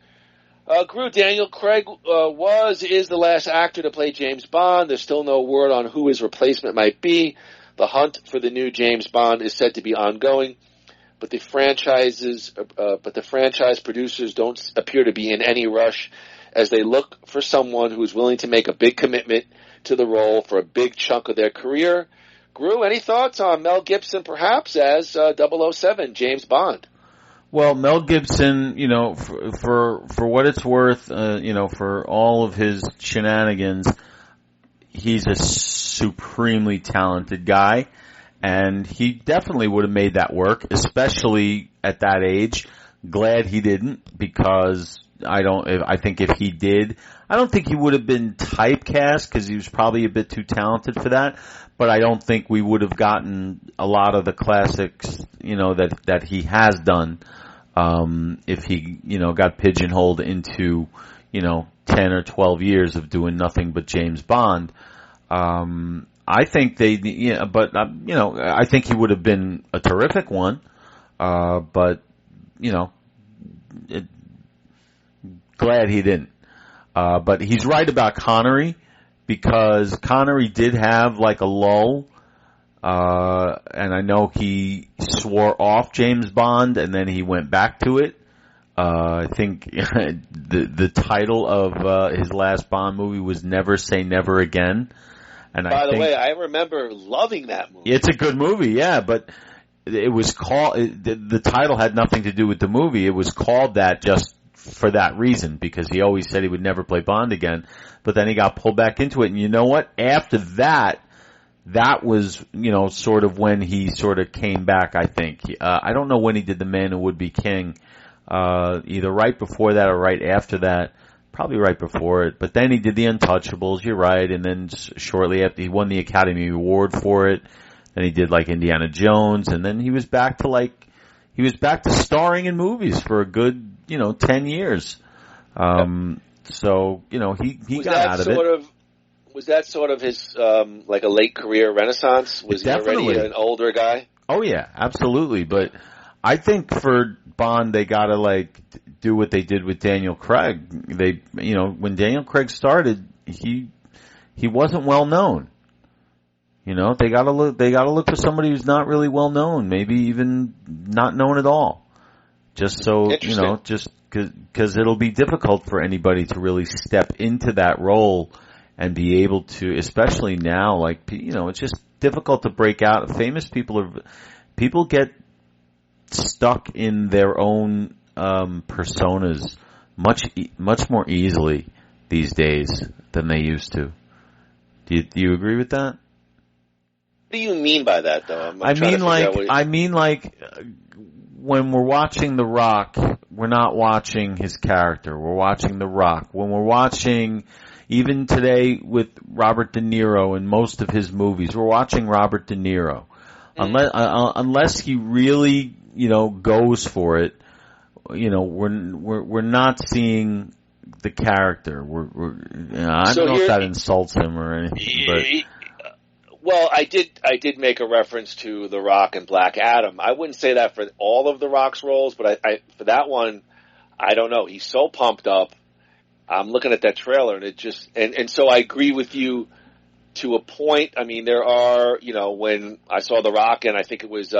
Groo, Daniel Craig is the last actor to play James Bond. There's still no word on who his replacement might be. The hunt for the new James Bond is said to be ongoing. But the franchise producers don't appear to be in any rush as they look for someone who is willing to make a big commitment to the role for a big chunk of their career. Groo, any thoughts on Mel Gibson perhaps as 007 James Bond? Well, Mel Gibson, for what it's worth, for all of his shenanigans, he's a supremely talented guy. and he definitely would have made that work, especially at that age. Glad he didn't, because I think if he did, I don't think he would have been typecast, because he was probably a bit too talented for that. But I don't think we would have gotten a lot of the classics, that he has done, if he, got pigeonholed into, 10 or 12 years of doing nothing but James Bond. I think I think he would have been a terrific one. But, glad he didn't. But he's right about Connery, because Connery did have like a lull, and I know he swore off James Bond and then he went back to it. I think the title of his last Bond movie was Never Say Never Again. And by the way, I remember loving that movie. It's a good movie, yeah, but it was called, the title had nothing to do with the movie. It was called that just for that reason, because he always said he would never play Bond again. But then he got pulled back into it, and you know what? After that was, sort of when he sort of came back, I think. I don't know when he did The Man Who Would Be King, either right before that or right after that. Probably right before it. But then he did The Untouchables, you're right, and then shortly after he won the Academy Award for it. Then he did like Indiana Jones, and then he was back to starring in movies for a good, 10 years. So, he got out of it. Was that sort of his, like a late career renaissance? Was he already an older guy? Oh yeah, absolutely. But I think for Bond, they gotta do what they did with Daniel Craig. They, when Daniel Craig started, he wasn't well known. They gotta look for somebody who's not really well known, maybe even not known at all. Just so, just cause it'll be difficult for anybody to really step into that role and be able to, especially now, it's just difficult to break out. Famous people get stuck in their own, personas much more easily these days than they used to. Do you agree with that? What do you mean by that, though? I mean, when we're watching The Rock, we're not watching his character. We're watching The Rock. When we're watching, even today with Robert De Niro in most of his movies, we're watching Robert De Niro. Unless he really, goes for it, we're not seeing the character. I don't know if that insults him or anything, but. Well, I did make a reference to The Rock and Black Adam. I wouldn't say that for all of The Rock's roles, but I for that one, I don't know. He's so pumped up. I'm looking at that trailer, and it just and so I agree with you to a point. I mean, there are, when I saw The Rock, and I think it was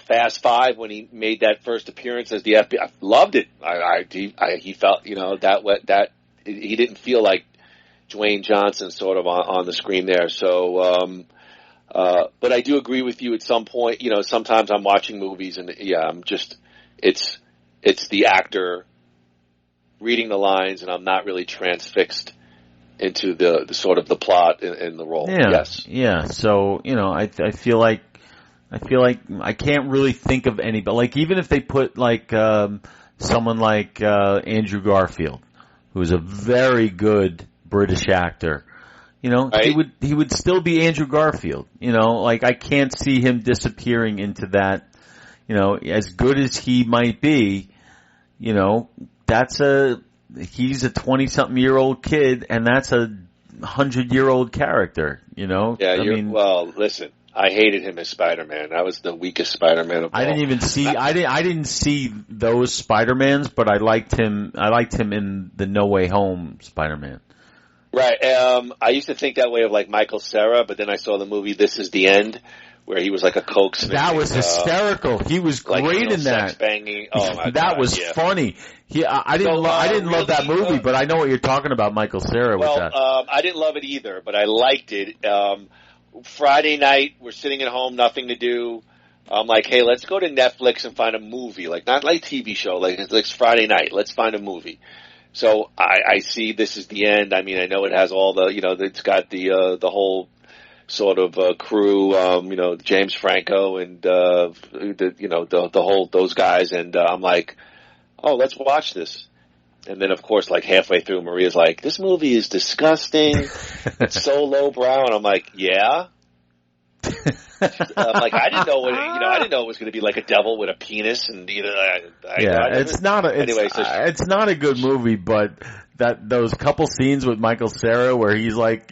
Fast Five when he made that first appearance as the FBI. I loved it. He felt, that he didn't feel like Dwayne Johnson sort of on the screen there. So, but I do agree with you at some point. Sometimes I'm watching movies and I'm just, it's the actor reading the lines and I'm not really transfixed into the sort of the plot and the role. Yeah. Yes. Yeah. So, I feel like I can't really think of anybody, even if they put someone like Andrew Garfield, who's a very good British actor, right? he would still be Andrew Garfield, I can't see him disappearing into that, as good as he might be, he's a 20-something-year-old kid and that's a 100-year-old character, Yeah, well, listen, I hated him as Spider-Man. That was the weakest Spider-Man of all. I didn't see those Spider-Mans, but I liked him in the No Way Home Spider-Man. Right. I used to think that way of Michael Cera, but then I saw the movie This Is the End, where he was like a coke sniffing. That was hysterical. He was great in that. Sex banging. Oh my God. That was funny. I didn't love that movie, but I know what you're talking about, Michael Cera, with that. I didn't love it either, but I liked it. Friday night, we're sitting at home, nothing to do. I'm like, hey, let's go to Netflix and find a movie, not like TV show, it's Friday night. Let's find a movie. So I see This Is the End. I mean, I know it has all the, it's got the whole sort of crew, James Franco and the whole those guys, and I'm like, oh, let's watch this. And then, of course, like halfway through, Maria's like, "This movie is disgusting. It's so lowbrow," and I'm like, "Yeah." I'm like, I didn't know it was going to be like a devil with a penis, and it's not a good movie, but those couple scenes with Michael Cera where he's like,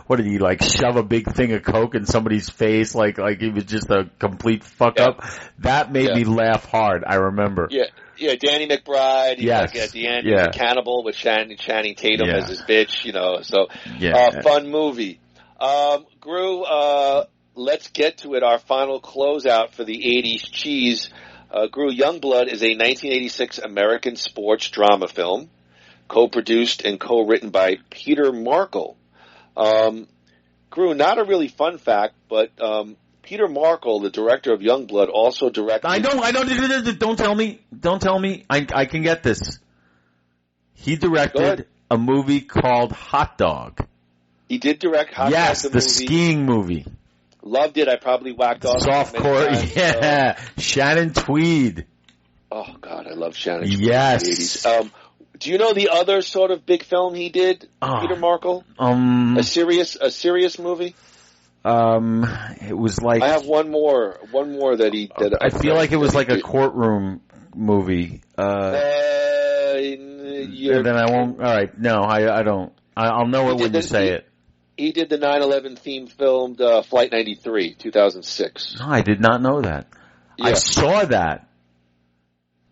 what did he like shove a big thing of Coke in somebody's face, like he was just a complete fuck up. That made me laugh hard. I remember. Yeah, Danny McBride. Yes. Like at the end, the cannibal with Channing Tatum as his bitch. Fun movie. Groo, let's get to it. Our final closeout for the 80s cheese. Groo, Youngblood is a 1986 American sports drama film, co-produced and co-written by Peter Markle. Groo, not a really fun fact, but Peter Markle, the director of Youngblood, also directed... I don't, don't tell me. I can get this. He directed a movie called Hot Dog. He did direct Hot Dog, yes, the skiing movie. Loved it. I probably whacked off. Softcore, yeah. So. Shannon Tweed. Oh, God, I love Shannon Tweed. Yes. In the 80s. Do you know the other sort of big film he did, Peter Markle? A serious movie? It was like... I have one more that he did. I feel like it was like a courtroom movie. And then I won't... All right, no, I don't. I'll know it when you say it. He did the 9/11 themed film, Flight 93, 2006. No, I did not know that. Yeah. I saw that.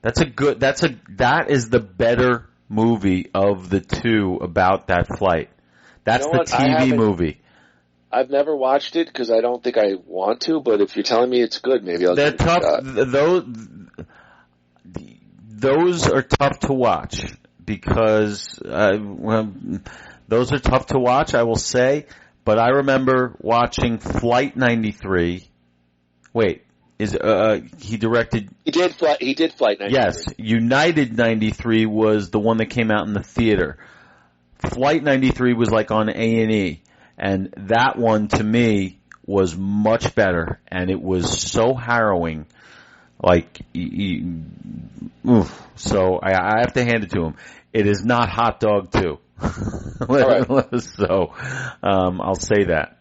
That is the better movie of the two about that flight. That's the TV movie. I've never watched it because I don't think I want to, but if you're telling me it's good, maybe I'll give it a shot. Those are tough to watch because, those are tough to watch, I will say, but I remember watching Flight 93. Wait, he directed... He did Flight 93. Yes, United 93 was the one that came out in the theater. Flight 93 was like on A&E, and that one to me was much better, and it was so harrowing. Like, so I have to hand it to him. It is not Hot Dog 2. Right. So, I'll say that.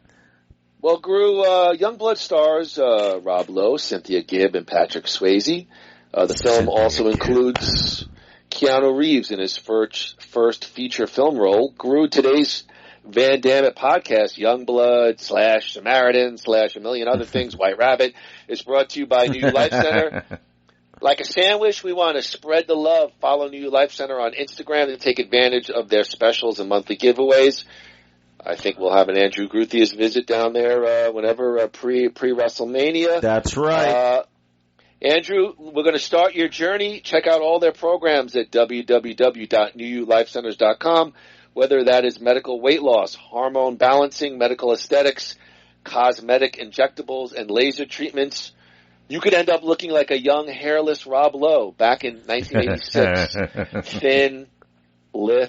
Well, Groo, Youngblood stars Rob Lowe, Cynthia Gibbs, and Patrick Swayze. The film also includes Keanu Reeves in his first feature film role. Groo, today's Van Dammit podcast, Youngblood / Samaritan / a million other things, White Rabbit, is brought to you by New Life Center. Like a sandwich, we want to spread the love. Follow New Life Center on Instagram to take advantage of their specials and monthly giveaways. I think we'll have an Andrew Gruthius visit down there whenever pre-WrestleMania. That's right. Andrew, we're going to start your journey. Check out all their programs at www.newulifecenters.com, whether that is medical weight loss, hormone balancing, medical aesthetics, cosmetic injectables, and laser treatments. You could end up looking like a young, hairless Rob Lowe back in 1986. Thin, lithe,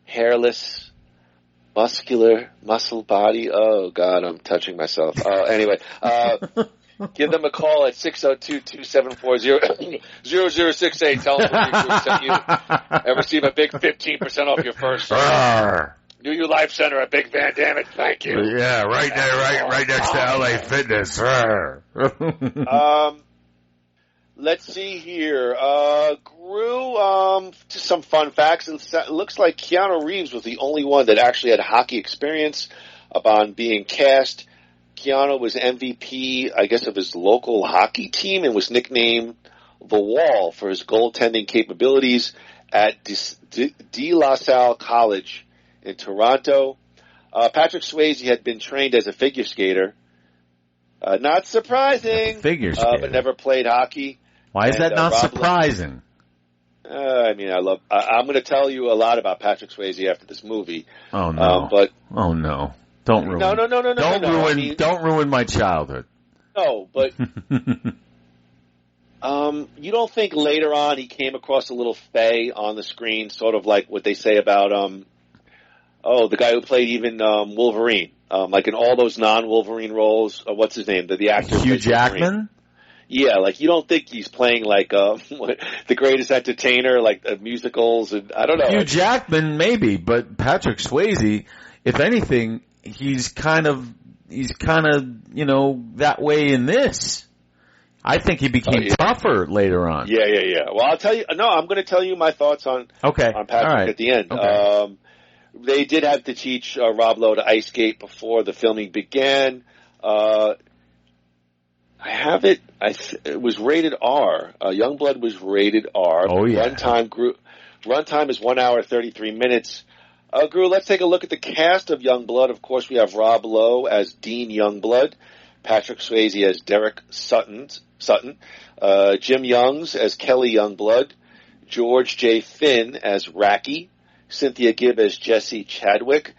hairless, muscular, muscle body. Oh, God, I'm touching myself. Anyway, give them a call at 602-2740-0068. Tell them we sent you and receive a big 15% off your first. New You Life Center at Big Van Dammit. Thank you. Yeah, right there, right next to LA Fitness. Let's see here. Groo, just some fun facts. It looks like Keanu Reeves was the only one that actually had hockey experience upon being cast. Keanu was MVP, I guess, of his local hockey team and was nicknamed The Wall for his goaltending capabilities at De La Salle College in Toronto. Patrick Swayze had been trained as a figure skater. Not surprising. Figure skater. But never played hockey. Why is that not surprising? I'm going to tell you a lot about Patrick Swayze after this movie. Oh no! Oh no! Don't ruin. No! Don't ruin my childhood. No, but you don't think later on he came across a little fey on the screen, sort of like what they say about the guy who played even Wolverine, like in all those non-Wolverine roles. What's his name? The actor Hugh Jackman. Yeah, like you don't think he's playing like the greatest entertainer, like musicals, and I don't know. Hugh Jackman maybe, but Patrick Swayze, if anything, he's kind of that way in this. I think he became tougher later on. Yeah. Well, I'll tell you. No, I'm going to tell you my thoughts on Patrick at the end. Okay. They did have to teach Rob Lowe to ice skate before the filming began. I have it. It was rated R. Youngblood was rated R. Oh yeah. Runtime is 1 hour 33 minutes. Groo, let's take a look at the cast of Youngblood. Of course, we have Rob Lowe as Dean Youngblood, Patrick Swayze as Derek Sutton, Jim Youngs as Kelly Youngblood, George J. Finn as Racky, Cynthia Gibbs as Jesse Chadwick,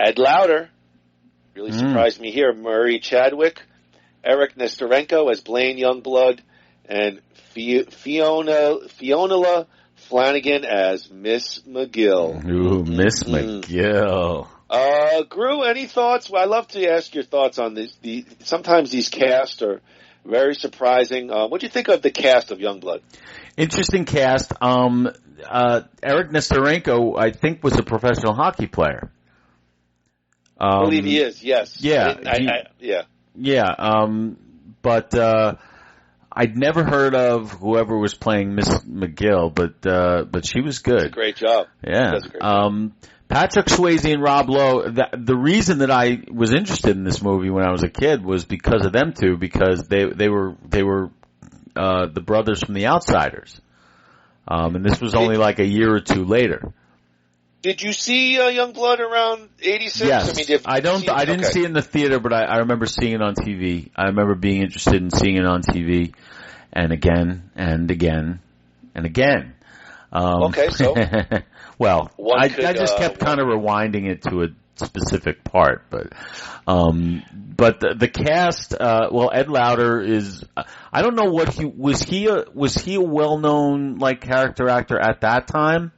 Ed Lauder, really surprised me here, Murray Chadwick, Eric Nestorenko as Blaine Youngblood, and Fiona Flanagan as Miss McGill. Ooh, Miss McGill. Groo, any thoughts? Well, I love to ask your thoughts on this. Sometimes these casts are very surprising. What do you think of the cast of Youngblood? Interesting cast. Eric Nestorenko, I think, was a professional hockey player. I believe he is. Yes. Yeah. Yeah. But I'd never heard of whoever was playing Miss McGill, but she was good. That's a great job. Yeah. Patrick Swayze and Rob Lowe, the reason that I was interested in this movie when I was a kid was because of them two, because they were the brothers from The Outsiders. And this was only like a year or two later. Did you see Youngblood around 86? Yes. I didn't see it in the theater, but I remember seeing it on TV. I remember being interested in seeing it on TV, and again, and again, and again. Okay, so. Well, I just kept kind of rewinding it to a specific part, but the cast, Ed Lauder is, I don't know what was he a well-known, like, character actor at that time?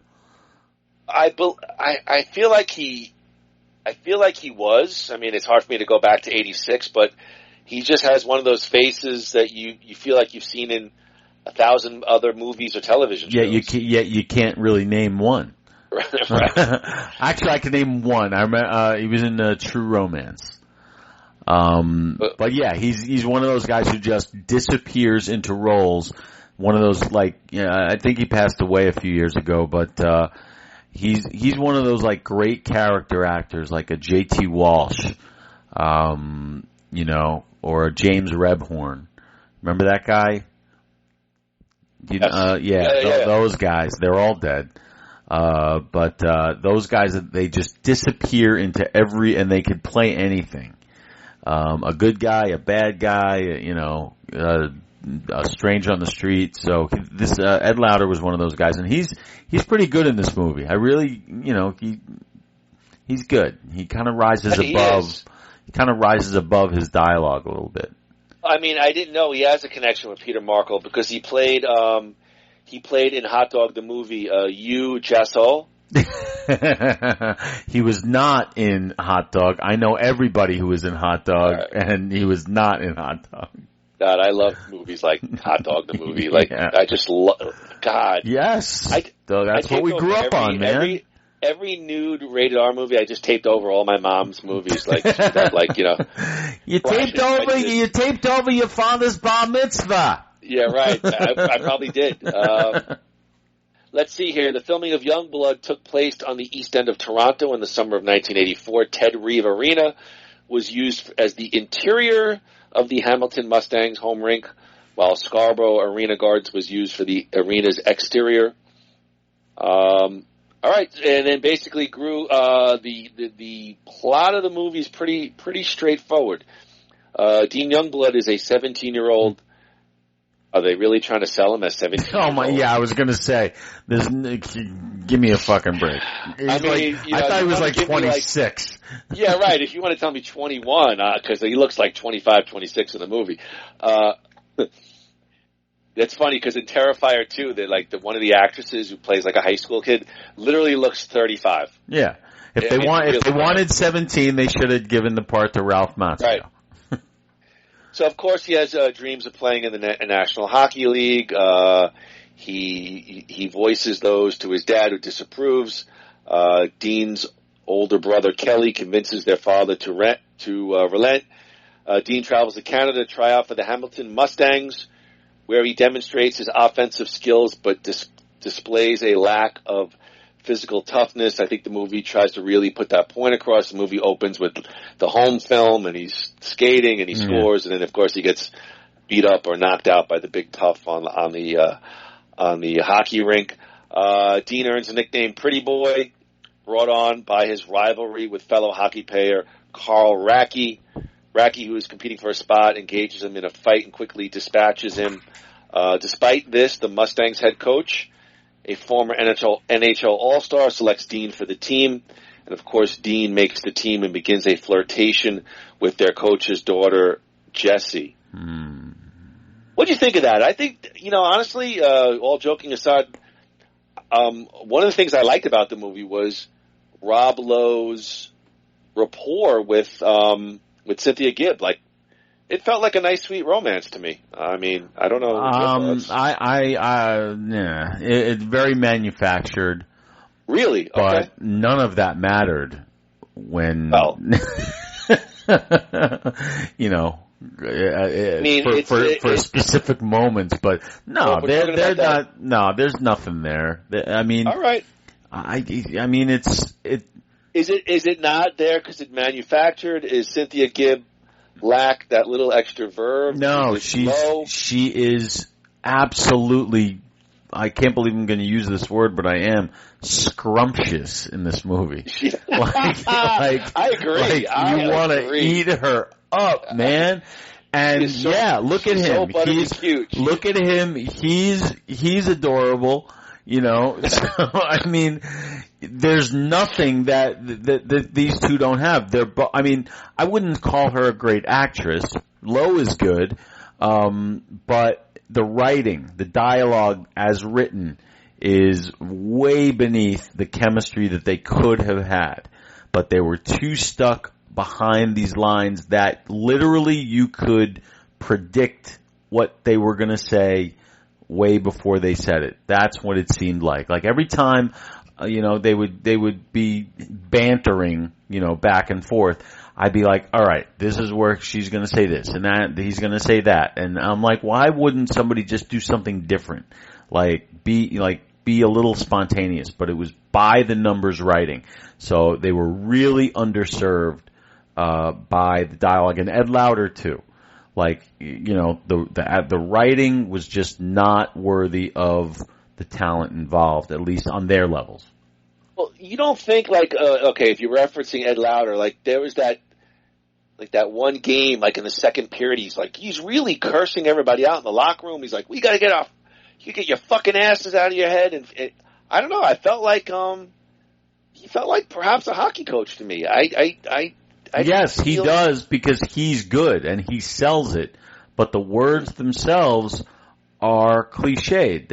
I feel like he was. I mean, it's hard for me to go back to 86, but he just has one of those faces that you feel like you've seen in 1,000 other movies or television shows. You can't really name one. Right. Actually, I can name one. I remember he was in True Romance. But yeah, he's one of those guys who just disappears into roles. One of those, like, I think he passed away a few years ago, but he's one of those, like, great character actors, like a J.T. Walsh, or a James Rebhorn. Remember that guy? Those guys, they're all dead. But those guys, they just disappear into and they could play anything. A good guy, a bad guy, a stranger on the street. So this, Ed Lauder was one of those guys, and he's pretty good in this movie. I really, he's good. He kind of rises above his dialogue a little bit. I mean, I didn't know he has a connection with Peter Markle because he played in Hot Dog the movie, Yu Jasol. He was not in Hot Dog. I know everybody who was in Hot Dog, and he was not in Hot Dog. God, I love movies like Hot Dog the movie. Like, I just love, God. Yes. That's what we grew up on, man. Every nude rated R movie, I just taped over all my mom's movies. Like, You taped over your father's bar mitzvah. Yeah, right. I probably did. Let's see here. The filming of Youngblood took place on the east end of Toronto in the summer of 1984. Ted Reeve Arena was used as the interior of the Hamilton Mustangs home rink, while Scarborough Arena Gardens was used for the arena's exterior. All right, and then basically the plot of the movie is pretty straightforward. Dean Youngblood is a 17-year-old. Are they really trying to sell him as 17? Oh my! Yeah, I was gonna say, give me a fucking break. I thought he was like 26. Yeah, right. If you want to tell me 21, because he looks like 25, 26 in the movie. That's funny because in Terrifier 2, one of the actresses who plays like a high school kid literally looks 35. Yeah. If they wanted 17, they should have given the part to Ralph Macchio. Right. So of course he has dreams of playing in the National Hockey League. He voices those to his dad, who disapproves. Dean's older brother Kelly convinces their father to relent. Dean travels to Canada to try out for the Hamilton Mustangs, where he demonstrates his offensive skills, but displays a lack of physical toughness. I think the movie tries to really put that point across. The movie opens with the home film, and he's skating and he scores, and then of course he gets beat up or knocked out by the big tough on the hockey rink. Dean earns the nickname Pretty Boy, brought on by his rivalry with fellow hockey player Carl Racky. Racky, who is competing for a spot, engages him in a fight and quickly dispatches him. Despite this, the Mustangs head coach, a former NHL All-Star, selects Dean for the team. And of course, Dean makes the team and begins a flirtation with their coach's daughter, Jessie. What do you think of that? I think, honestly, all joking aside, one of the things I liked about the movie was Rob Lowe's rapport with Cynthia Gibbs. Like, it felt like a nice, sweet romance to me. I mean, I don't know. It's very manufactured. Really? Okay. But none of that mattered when, for specific moments. But no, they're not. No, there's nothing there. I mean, all right. I mean, Is it not there because it's manufactured? Is Cynthia Gibbs lack that little extra verb? No, she is absolutely, I can't believe I'm going to use this word, but I am, scrumptious in this movie. I agree. You want to eat her up, man. And look at him. Cute. Look at him. He's adorable. So I mean, there's nothing that these two don't have. I wouldn't call her a great actress. Lowe is good, but the writing, the dialogue as written, is way beneath the chemistry that they could have had. But they were too stuck behind these lines that literally you could predict what they were going to say way before they said it. That's what it seemed like. Like every time, they would be bantering, back and forth. I'd be like, all right, this is where she's going to say this and that, he's going to say that. And I'm like, why wouldn't somebody just do something different? Be a little spontaneous, but it was by the numbers writing. So they were really underserved, by the dialogue, and Ed Lauter too. The writing was just not worthy of the talent involved, at least on their levels. Well, you don't think if you're referencing Ed Lauter, there was that one game, in the second period, he's really cursing everybody out in the locker room. He's like, we gotta get off, you get your fucking asses out of your head. And I don't know, I felt like, he felt like perhaps a hockey coach to me. Yes, he does, because he's good and he sells it, but the words themselves are cliched.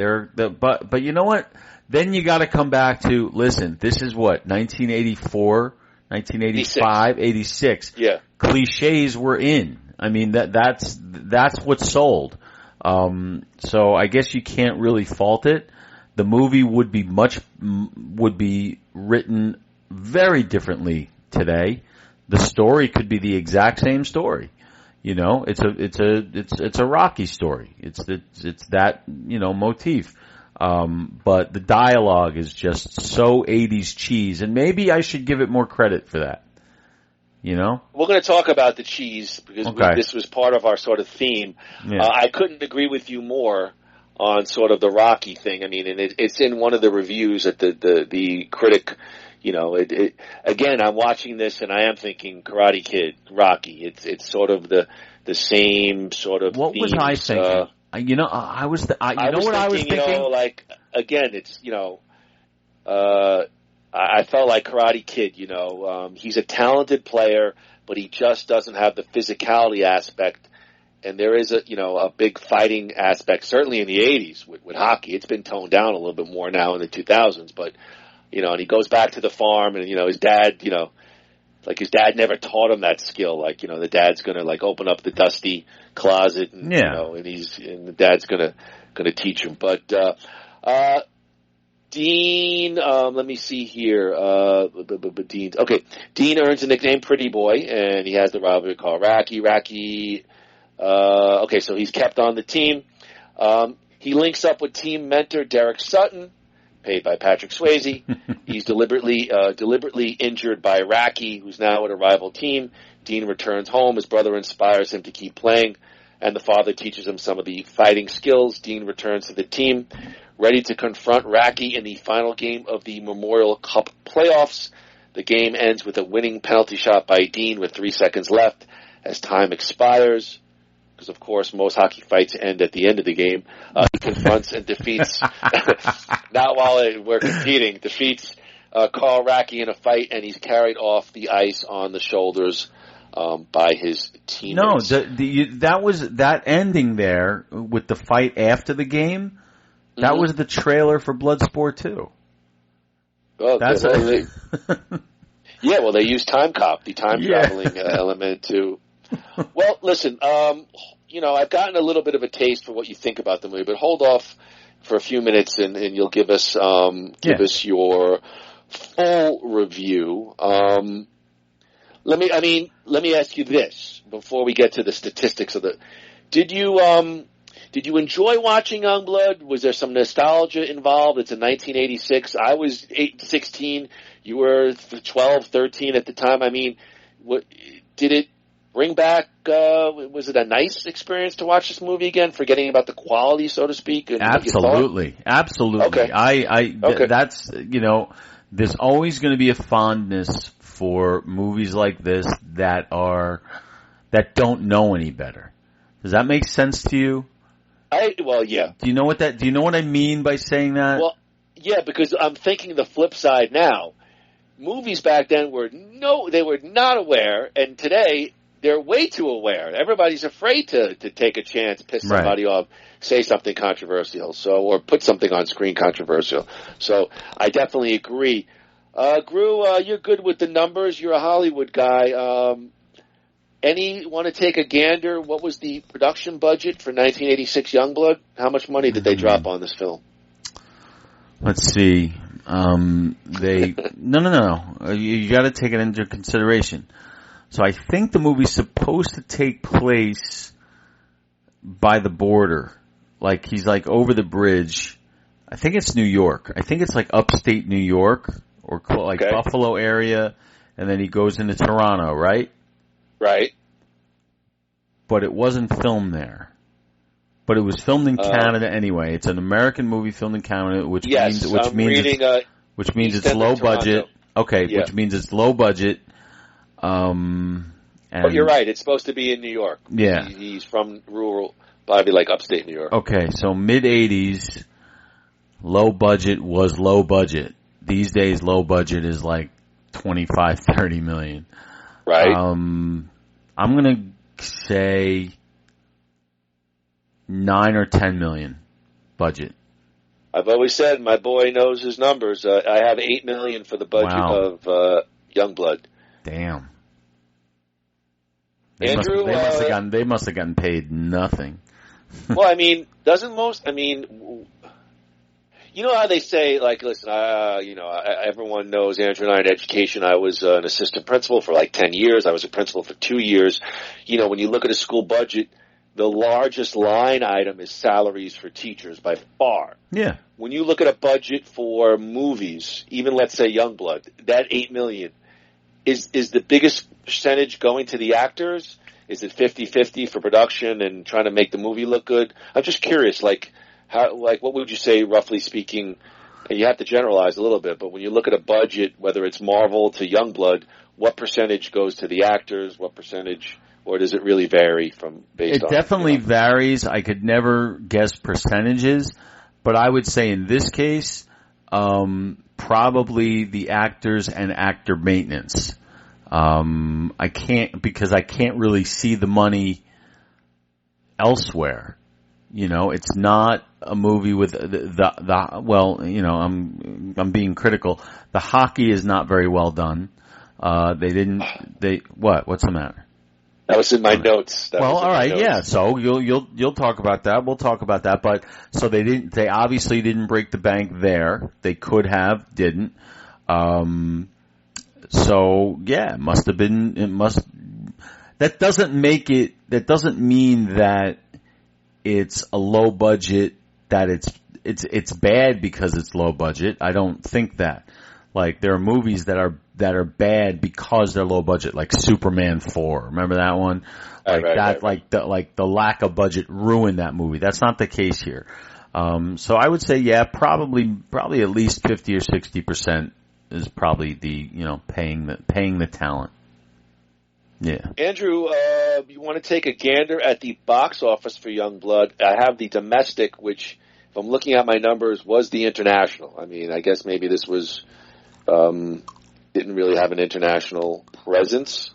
But you know what? Then you got to come back to, listen, this is what, 1984, 1985, 86. Yeah. Cliches were in. I mean, that's what sold. So I guess you can't really fault it. The movie would be written very differently today. The story could be the exact same story. It's a Rocky story. It's that, motif. But the dialogue is just so 80s cheese, and maybe I should give it more credit for that. We're going to talk about the cheese because this was part of our sort of theme. Yeah. I couldn't agree with you more on sort of the Rocky thing. I mean, and it's in one of the reviews that the critic, again, I'm watching this and I am thinking Karate Kid, Rocky. It's sort of the same sort of What themes. Was I thinking? I was thinking? Again, it's, I felt like Karate Kid, he's a talented player, but he just doesn't have the physicality aspect. And there is a big fighting aspect, certainly in the 80s with hockey. It's been toned down a little bit more now in the 2000s, but and he goes back to the farm, and his dad, like his dad never taught him that skill. Like, the dad's gonna like open up the dusty closet, and and the dad's gonna teach him. But Dean, let me see here. Dean, okay. Dean earns the nickname Pretty Boy, and he has the rivalry called Racky. Okay, so he's kept on the team. He links up with team mentor Derek Sutton, paid by Patrick Swayze. He's deliberately injured by Racky, who's now at a rival team. Dean returns home. His brother inspires him to keep playing, and the father teaches him some of the fighting skills. Dean returns to the team, ready to confront Racky in the final game of the Memorial Cup playoffs. The game ends with a winning penalty shot by Dean with 3 seconds left as time expires. Because, of course, most hockey fights end at the end of the game. He confronts and defeats, not while we're competing, defeats Carl Racky in a fight, and he's carried off the ice on the shoulders by his teammates. No, that ending there with the fight after the game, that was the trailer for Bloodsport 2. Well, they used Time Cop, the time traveling element to... Well, listen, I've gotten a little bit of a taste for what you think about the movie, but hold off for a few minutes and you'll give us your full review. Let me ask you this before we get to the statistics of did you enjoy watching Youngblood? Was there some nostalgia involved? It's in 1986. I was 16. You were 12, 13 at the time. I mean, did it bring back, was it a nice experience to watch this movie again, forgetting about the quality, so to speak? Absolutely. Okay. That's, there's always going to be a fondness for movies like this that don't know any better. Does that make sense to you? Yeah. Do you know what I mean by saying that? Well, yeah, because I'm thinking the flip side now. Movies back then they were not aware, and today they're way too aware. Everybody's afraid to take a chance, piss somebody off, say something controversial, or put something on screen controversial. So I definitely agree. Groo, you're good with the numbers. You're a Hollywood guy. Want to take a gander? What was the production budget for 1986 Youngblood? How much money did they drop on this film? Let's see. No. You got to take it into consideration. So I think the movie's supposed to take place by the border. Like, he's like over the bridge. I think it's New York. I think it's like upstate New York or Buffalo area. And then he goes into Toronto, right? Right. But it wasn't filmed there. But it was filmed in Canada anyway. It's an American movie filmed in Canada, which means it's low budget. Okay, yeah. Which means it's low budget. But you're right. It's supposed to be in New York. Yeah. He's from rural, probably like upstate New York. Okay, so mid-'80s, low budget was low budget. These days, low budget is like 25, 30 million. Right. I'm going to say 9 or 10 million budget. I've always said my boy knows his numbers. I have 8 million for the budget of Youngblood. Damn. Andrew, they must have gotten paid nothing. Well, I mean, you know how they say, like, listen, everyone knows Andrew and I in education. I was an assistant principal for like 10 years. I was a principal for 2 years. When you look at a school budget, the largest line item is salaries for teachers by far. Yeah. When you look at a budget for movies, even let's say Youngblood, that $8 million, is the biggest percentage going to the actors? Is it 50-50 for production and trying to make the movie look good? I'm just curious, what would you say, roughly speaking, and you have to generalize a little bit, but when you look at a budget, whether it's Marvel to Youngblood, what percentage goes to the actors, what percentage, or does it really vary based on? It definitely varies. I could never guess percentages, but I would say in this case, probably the actors and actor maintenance. I can't really see the money elsewhere. It's not a movie with the well, you know, I'm being critical. The hockey is not very well done. What's the matter? That was in my notes. All right, yeah. So you'll talk about that. We'll talk about that. But so they obviously didn't break the bank there. They could have, didn't. So yeah, that doesn't mean that it's a low budget, that it's bad because it's low budget. I don't think that. Like, there are movies that are bad because they're low budget, like Superman 4. Remember that one? Like the lack of budget ruined that movie. That's not the case here. So I would say, yeah, probably at least 50 or 60% is probably paying the talent. Yeah. Andrew, you want to take a gander at the box office for Youngblood? I have the domestic, which, if I'm looking at my numbers, was the international. I mean, I guess maybe this was didn't really have an international presence.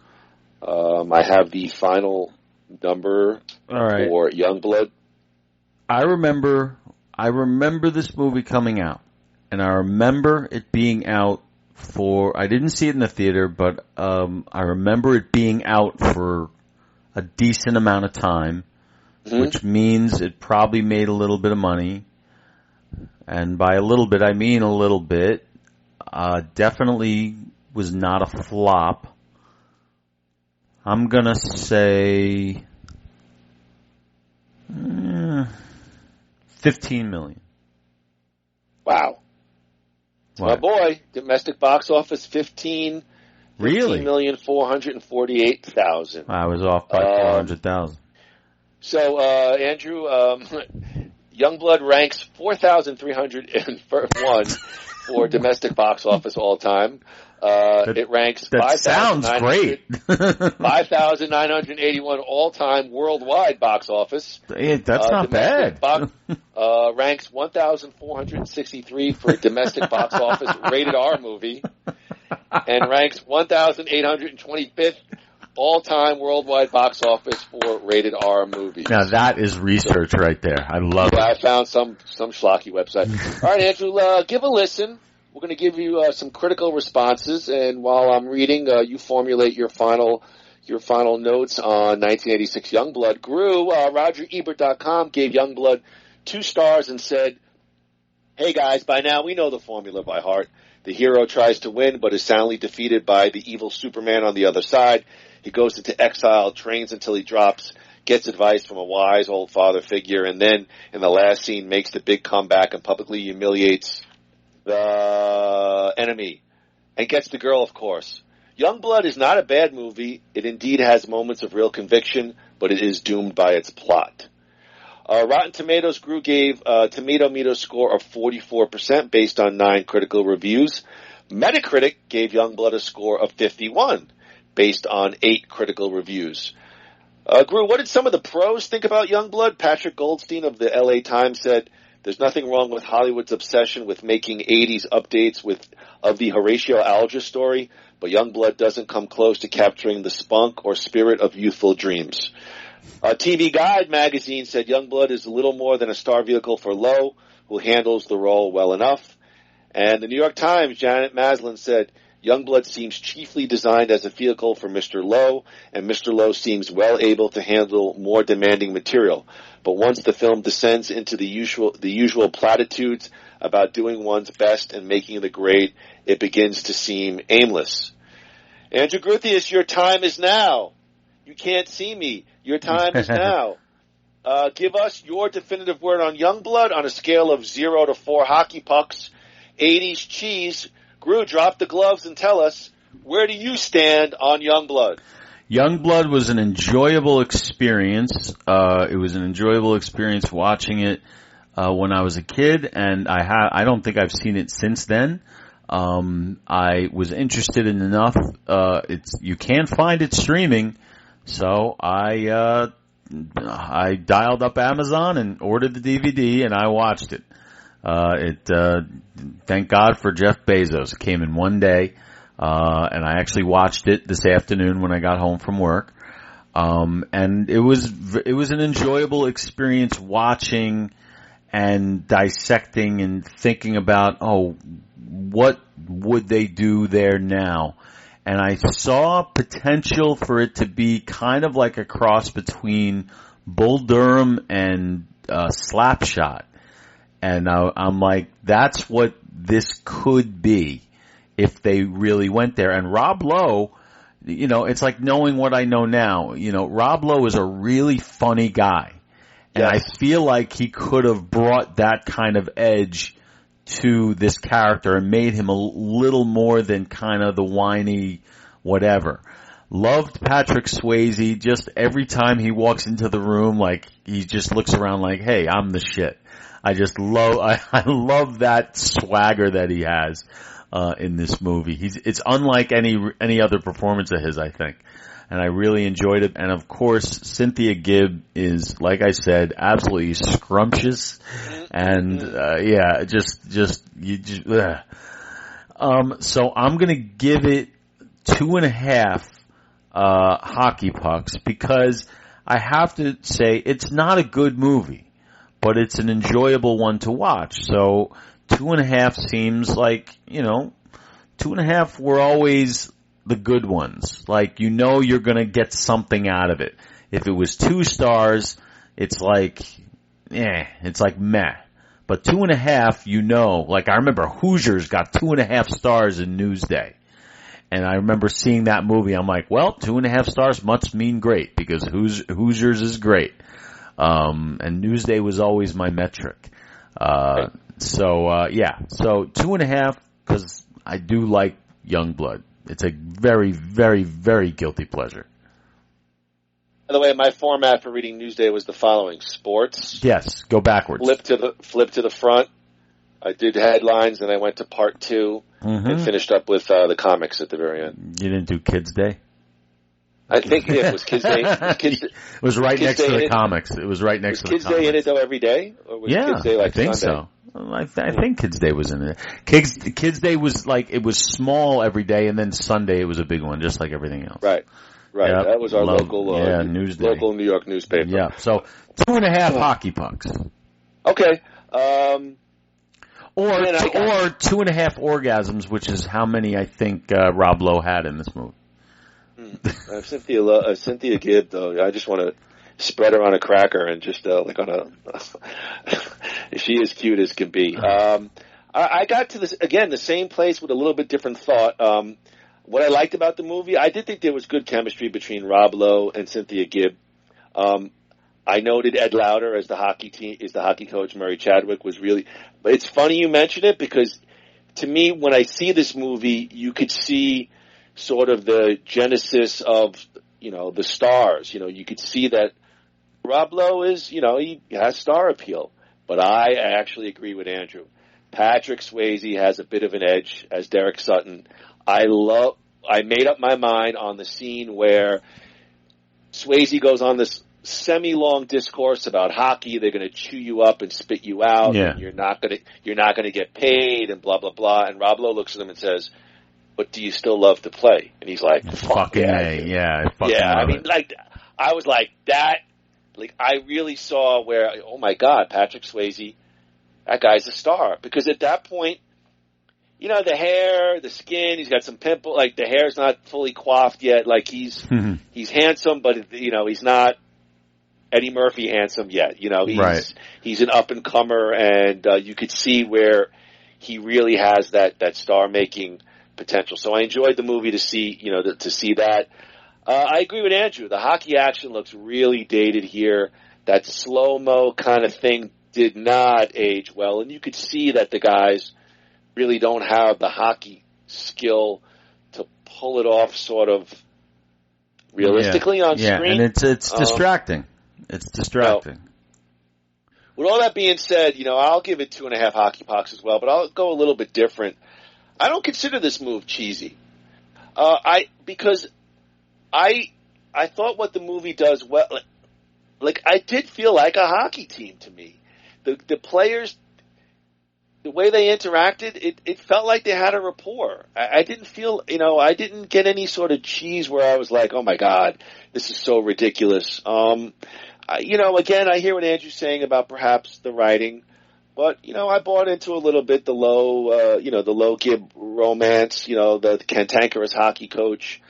I have the final number for Youngblood. I remember this movie coming out, and I remember it being out I didn't see it in the theater, but I remember it being out for a decent amount of time, which means it probably made a little bit of money. And by a little bit, I mean a little bit. Definitely was not a flop. I'm gonna say 15 million. Wow. What? My boy, domestic box office 15,448,000. I was off by 400,000. So, Andrew, Youngblood ranks 4,301 for domestic box office all time. It ranks 5,981 all-time worldwide box office. That's not bad. Ranks 1,463 for domestic box office rated R movie, and ranks 1,825th all-time worldwide box office for rated R movies. Now that is research right there. I love it. I found some schlocky website. All right, Andrew, give a listen. We're going to give you some critical responses, and while I'm reading, you formulate your final notes on 1986 Youngblood. Groo, RogerEbert.com gave Youngblood 2 stars and said, "Hey guys, by now we know the formula by heart. The hero tries to win, but is soundly defeated by the evil Superman on the other side. He goes into exile, trains until he drops, gets advice from a wise old father figure, and then, in the last scene, makes the big comeback and publicly humiliates the enemy, and gets the girl, of course. Youngblood is not a bad movie. It indeed has moments of real conviction, but it is doomed by its plot." Rotten Tomatoes Groo gave a tomato meter score of 44% based on 9 critical reviews. Metacritic gave Youngblood a score of 51 based on 8 critical reviews. Groo, what did some of the pros think about Youngblood? Patrick Goldstein of the LA Times said, "There's nothing wrong with Hollywood's obsession with making 80s updates of the Horatio Alger story, but Youngblood doesn't come close to capturing the spunk or spirit of youthful dreams." TV Guide magazine said Youngblood is a little more than a star vehicle for Lowe, who handles the role well enough. And the New York Times, Janet Maslin said, Youngblood seems chiefly designed as a vehicle for Mr. Lowe, and Mr. Lowe seems well able to handle more demanding material. But once the film descends into the usual platitudes about doing one's best and making the grade, it begins to seem aimless. Andrew Gruthius, your time is now. You can't see me. Your time is now. Give us your definitive word on Youngblood on a scale of 0 to 4 hockey pucks, 80s cheese. Groo, drop the gloves and tell us, where do you stand on Youngblood? Youngblood was an enjoyable experience. It was an enjoyable experience watching it when I was a kid, and I don't think I've seen it since then. I was interested in enough. You can't find it streaming, so I dialed up Amazon and ordered the DVD, and I watched it. Thank God for Jeff Bezos. It came in one day, and I actually watched it this afternoon when I got home from work. And it was an enjoyable experience watching and dissecting and thinking about, what would they do there now? And I saw potential for it to be kind of like a cross between Bull Durham and Slapshot. And I'm like, that's what this could be if they really went there. And Rob Lowe, it's like knowing what I know now. Rob Lowe is a really funny guy. And yes. I feel like he could have brought that kind of edge to this character and made him a little more than kind of the whiny whatever. Loved Patrick Swayze. Just every time he walks into the room, like he just looks around like, hey, I'm the shit. I love that swagger that he has in this movie. It's unlike any other performance of his, I think. And I really enjoyed it. And of course, Cynthia Gibbs is, like I said, absolutely scrumptious. And, so I'm gonna give it 2.5, hockey pucks, because I have to say it's not a good movie, but it's an enjoyable one to watch. So 2.5 seems like, 2.5 were always the good ones. Like, you're gonna get something out of it. If it was 2 stars, it's like, it's like meh. But 2.5, like I remember Hoosiers got 2.5 stars in Newsday. And I remember seeing that movie. I'm like, well, 2.5 stars must mean great, because Hoosiers is great. And Newsday was always my metric. So 2.5, because I do like Youngblood. It's a very, very, very guilty pleasure. By the way, my format for reading Newsday was the following: sports. Yes, go backwards. Flip to the front. I did headlines, then I went to part 2, and finished up with the comics at the very end. You didn't do Kids Day? I think it was Kids Day. It was right next to the comics. It was right next to the comics. Kids Day in it though every day? Or was Kids Day like I think Sunday? So. I think Kids Day was in it. Kids Day was like, it was small every day, and then Sunday it was a big one, just like everything else. Right. Yep. That was our local Newsday. Local New York newspaper. Yeah. So 2.5 hockey pucks. Okay. Or 2.5 orgasms, which is how many I think Rob Lowe had in this movie. Cynthia Gibbs, though, I just want to spread her on a cracker and just like on a. She is cute as can be. I got to this again, the same place with a little bit different thought. What I liked about the movie, I did think there was good chemistry between Rob Lowe and Cynthia Gibbs. I noted Ed Lauder as the hockey coach. Murray Chadwick was really. But it's funny you mention it, because to me, when I see this movie, you could see sort of the genesis of the stars. You could see that Rob Lowe is he has star appeal. But I actually agree with Andrew. Patrick Swayze has a bit of an edge as Derek Sutton. I made up my mind on the scene where Swayze goes on this semi-long discourse about hockey. They're going to chew you up and spit you out. Yeah. And you're not going to get paid and blah, blah, blah. And Rob Lowe looks at him and says, but do you still love to play? And he's like, fucking A. Yeah. I mean, like, I was like that. Like, I really saw where, oh my God, Patrick Swayze, that guy's a star. Because at that point, the hair, the skin, he's got some pimple, like the hair's not fully coiffed yet. Like he's handsome, but he's not Eddie Murphy handsome yet. He's an up and comer, and you could see where he really has that star making potential. So I enjoyed the movie to see that. I agree with Andrew. The hockey action looks really dated here. That slow-mo kind of thing did not age well, and you could see that the guys really don't have the hockey skill to pull it off sort of realistically on screen. Yeah, and it's distracting. It's distracting. With all that being said, I'll give it 2.5 hockey pucks as well, but I'll go a little bit different. I don't consider this move cheesy. Because I thought what the movie does well, like I did feel like a hockey team to me. The players, the way they interacted, it felt like they had a rapport. I didn't feel, I didn't get any sort of cheese where I was like, oh my God, this is so ridiculous. Again, I hear what Andrew's saying about perhaps the writing. But, I bought into a little bit the Lowe Gibb romance, the cantankerous hockey coach.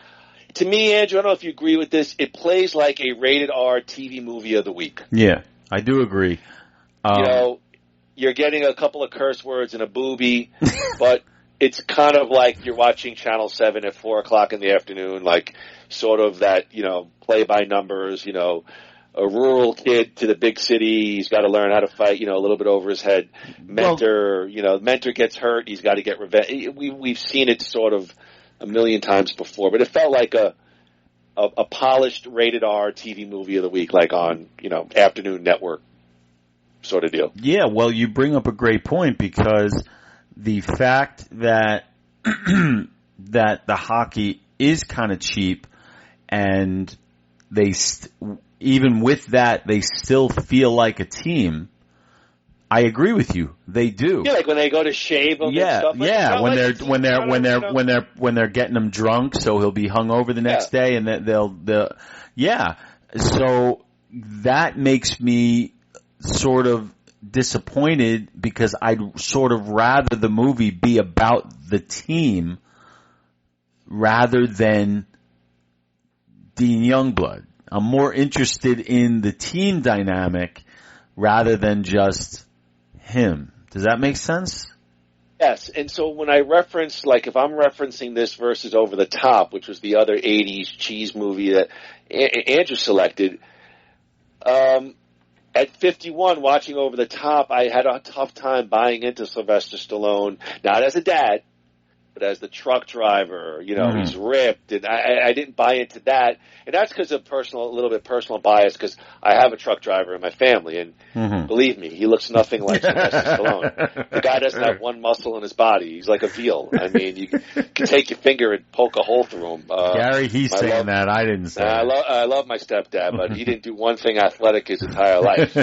To me, Andrew, I don't know if you agree with this, it plays like a rated R TV movie of the week. Yeah, I do agree. You're getting a couple of curse words and a boobie, but it's kind of like you're watching Channel 7 at 4 o'clock in the afternoon, like sort of that, play by numbers, a rural kid to the big city. He's got to learn how to fight, a little bit over his head. Mentor, mentor gets hurt. He's got to get revenge. We've seen it sort of a million times before, but it felt like a polished rated R TV movie of the week, like on, afternoon network sort of deal. Yeah. Well, you bring up a great point because the fact that, that the hockey is kind of cheap and even with that, they still feel like a team. I agree with you. They do. Yeah, like when they go to shave them. Yeah, and stuff like yeah. that. When they're getting him drunk, so he'll be hungover the next day, and they'll. So that makes me sort of disappointed because I'd sort of rather the movie be about the team rather than Dean Youngblood. I'm more interested in the team dynamic rather than just him. Does that make sense? Yes. And so when I reference, like if I'm referencing this versus Over the Top, which was the other 80s cheese movie that Andrew selected, at 51, watching Over the Top, I had a tough time buying into Sylvester Stallone, not as a dad, but as the truck driver. He's ripped, and I didn't buy into that. And that's because of a little bit personal bias, because I have a truck driver in my family, and believe me, he looks nothing like Sylvester Stallone. The guy doesn't have one muscle in his body. He's like a veal. I mean, you can take your finger and poke a hole through him. Gary, he's saying that. I didn't say that. I love my stepdad, but he didn't do one thing athletic his entire life.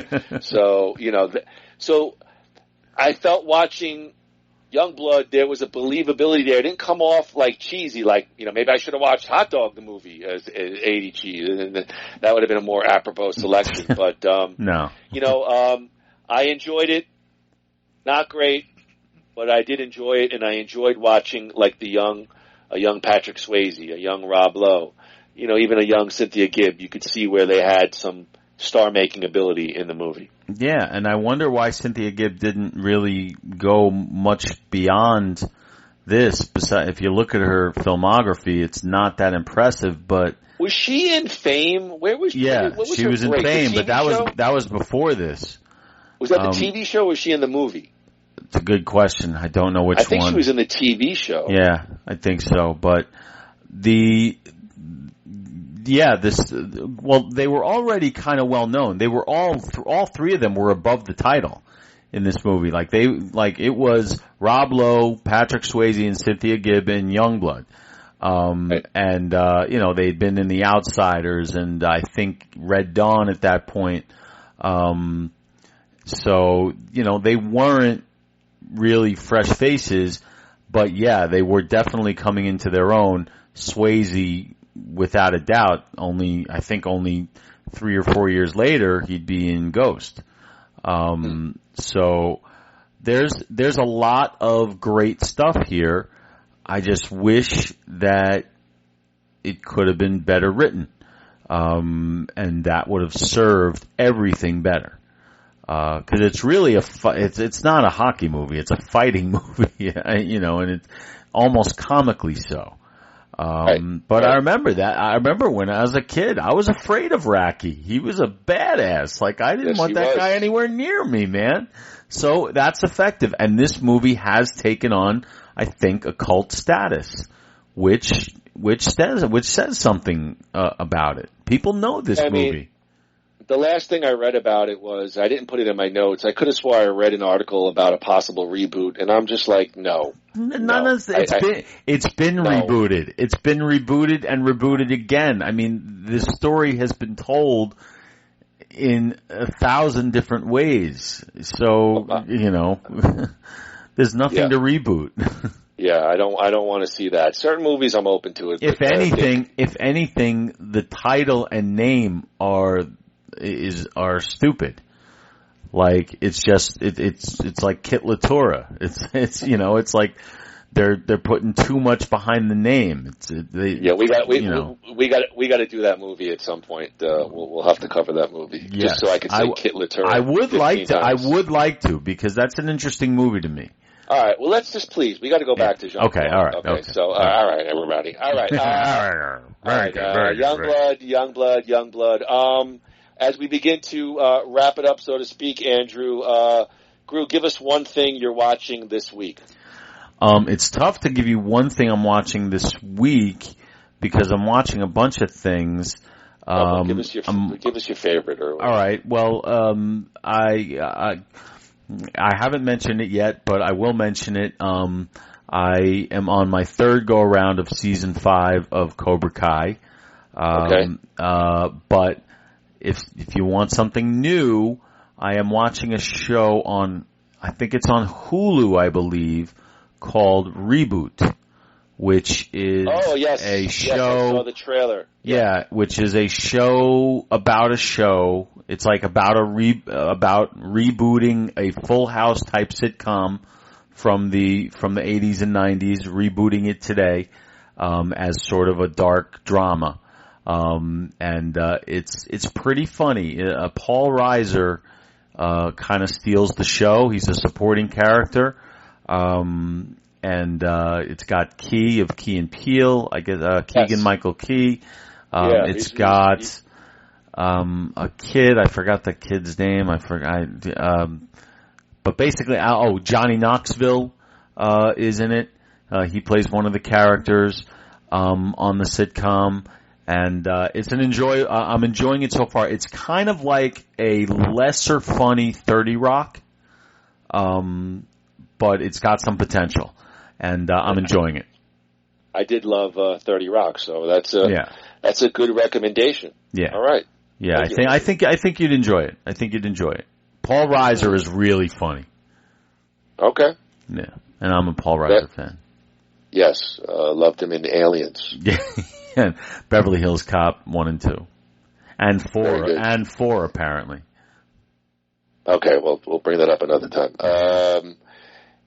So, so I felt watching Youngblood, there was a believability there. It didn't come off like cheesy, like, maybe I should have watched Hot Dog, the movie, as 80 cheese, and that would have been a more apropos selection. But, no. I enjoyed it. Not great, but I did enjoy it, and I enjoyed watching, like, a young Patrick Swayze, a young Rob Lowe, even a young Cynthia Gibbs. You could see where they had some star-making ability in the movie. Yeah, and I wonder why Cynthia Gibbs didn't really go much beyond this. Besides, if you look at her filmography, it's not that impressive. But was she in Fame? Where was she? Yeah, what was she was in Fame, but that was before this. Was that the TV show, or was she in the movie? It's a good question. I don't know which one. I think she was in the TV show. Yeah, I think so. But they were already kind of well known. They were all three of them were above the title in this movie. It was Rob Lowe, Patrick Swayze, and Cynthia Gibbs in Youngblood. Right. And they'd been in The Outsiders and I think Red Dawn at that point. So, they weren't really fresh faces, but yeah, they were definitely coming into their own. Swayze, without a doubt, only 3 or 4 years later, he'd be in Ghost. So there's a lot of great stuff here. I just wish that it could have been better written. And that would have served everything better. Cause it's really it's not a hockey movie, it's a fighting movie, and it's almost comically so. But I remember that. I remember when I was a kid, I was afraid of Racky. He was a badass. Like, I didn't want that guy anywhere near me, man. So that's effective. And this movie has taken on, I think, a cult status, which says something, about it. People know this movie. The last thing I read about it was, I didn't put it in my notes. I could have swore I read an article about a possible reboot, and I'm just like, no. It's been rebooted. It's been rebooted and rebooted again. I mean, this story has been told in 1,000 different ways. So, there's nothing to reboot. Yeah, I don't want to see that. Certain movies I'm open to it. If anything, the title and name are stupid. Like it's just it's like Kit Latura. It's like they're putting too much behind the name. We got to do that movie at some point. We'll have to cover that movie just so I can say Kit Latura. I would like to because that's an interesting movie to me. All right. Well, let's just please. We got to go back to Jean. Okay. All right. Okay. So, all right, everybody. All right. Youngblood. As we begin to wrap it up, so to speak, Andrew, Groo, give us one thing you're watching this week. It's tough to give you one thing I'm watching this week because I'm watching a bunch of things. Give us your favorite. All right. Well, I haven't mentioned it yet, but I will mention it. I am on my third go around of season 5 of Cobra Kai. But if you want something new, I am watching a show on, I think it's on Hulu, I believe, called Reboot, which is a show. Yes, I saw the trailer. Yeah, which is a show about a show. It's like about rebooting a Full House type sitcom from the 80s and 90s, rebooting it today as sort of a dark drama. It's pretty funny. Paul Reiser kind of steals the show. He's a supporting character. It's got Key of Key and Peele. I guess Keegan-Michael Key. It's got a kid. I forgot the kid's name. But basically, Johnny Knoxville is in it. He plays one of the characters on the sitcom, and it's an enjoy. I'm enjoying it so far. It's kind of like a lesser funny 30 Rock, but it's got some potential, and I'm enjoying it. I did love 30 Rock, so that's a good recommendation. Yeah. All right. Yeah, I think you'd enjoy it. Paul Reiser is really funny. Okay. Yeah, and I'm a Paul Reiser fan. Yes, loved him in Aliens. Yeah, and Beverly Hills Cop 1 and 2, and 4 apparently. Okay, well, we'll bring that up another time.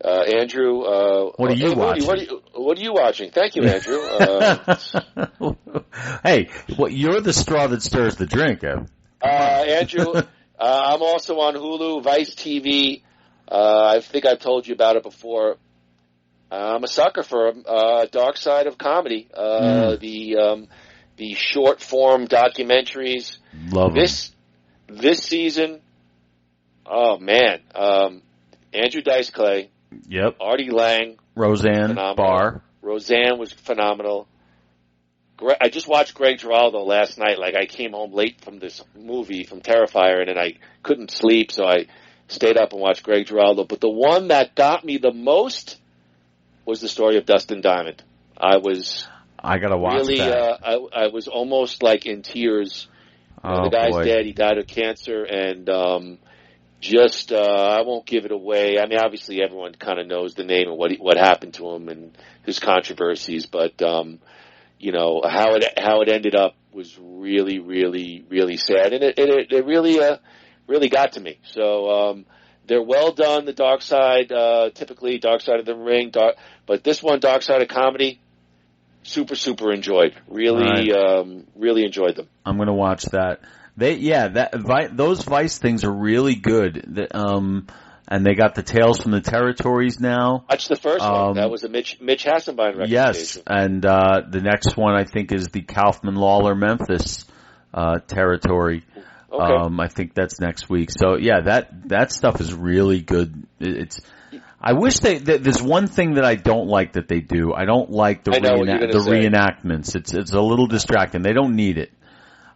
Andrew, what are you watching? What are you watching? Thank you, Andrew. Hey, you're the straw that stirs the drink, Ev. Andrew, I'm also on Hulu, Vice TV. I think I've told you about it before. I'm a sucker for dark side of comedy. The short form documentaries. Love this season. Oh man, Andrew Dice Clay. Yep. Artie Lang. Roseanne Barr. Roseanne was phenomenal. I just watched Greg Giraldo last night. Like, I came home late from this movie, from Terrifier, and then I couldn't sleep, so I stayed up and watched Greg Giraldo. But the one that got me the most was the story of Dustin Diamond. I gotta watch that. I was almost like in tears. The guy's dead. He died of cancer, and I won't give it away. I mean, obviously everyone kind of knows the name and what happened to him and his controversies, but how it ended up was really, really, really sad, and it really got to me. So they're well done. The Dark Side, typically Dark Side of the Ring, but this one, Dark Side of Comedy, super enjoyed. Really, really enjoyed them. I'm going to watch that. Those Vice things are really good. And they got the Tales from the Territories now. Watch the first one. That was a Mitch Hasselbein recommendation. Yes, and the next one I think is the Kaufman Lawler Memphis territory. Okay. I think that's next week. So yeah, that stuff is really good. I wish there's one thing that I don't like that they do. I don't like the reenactments. It's a little distracting. They don't need it.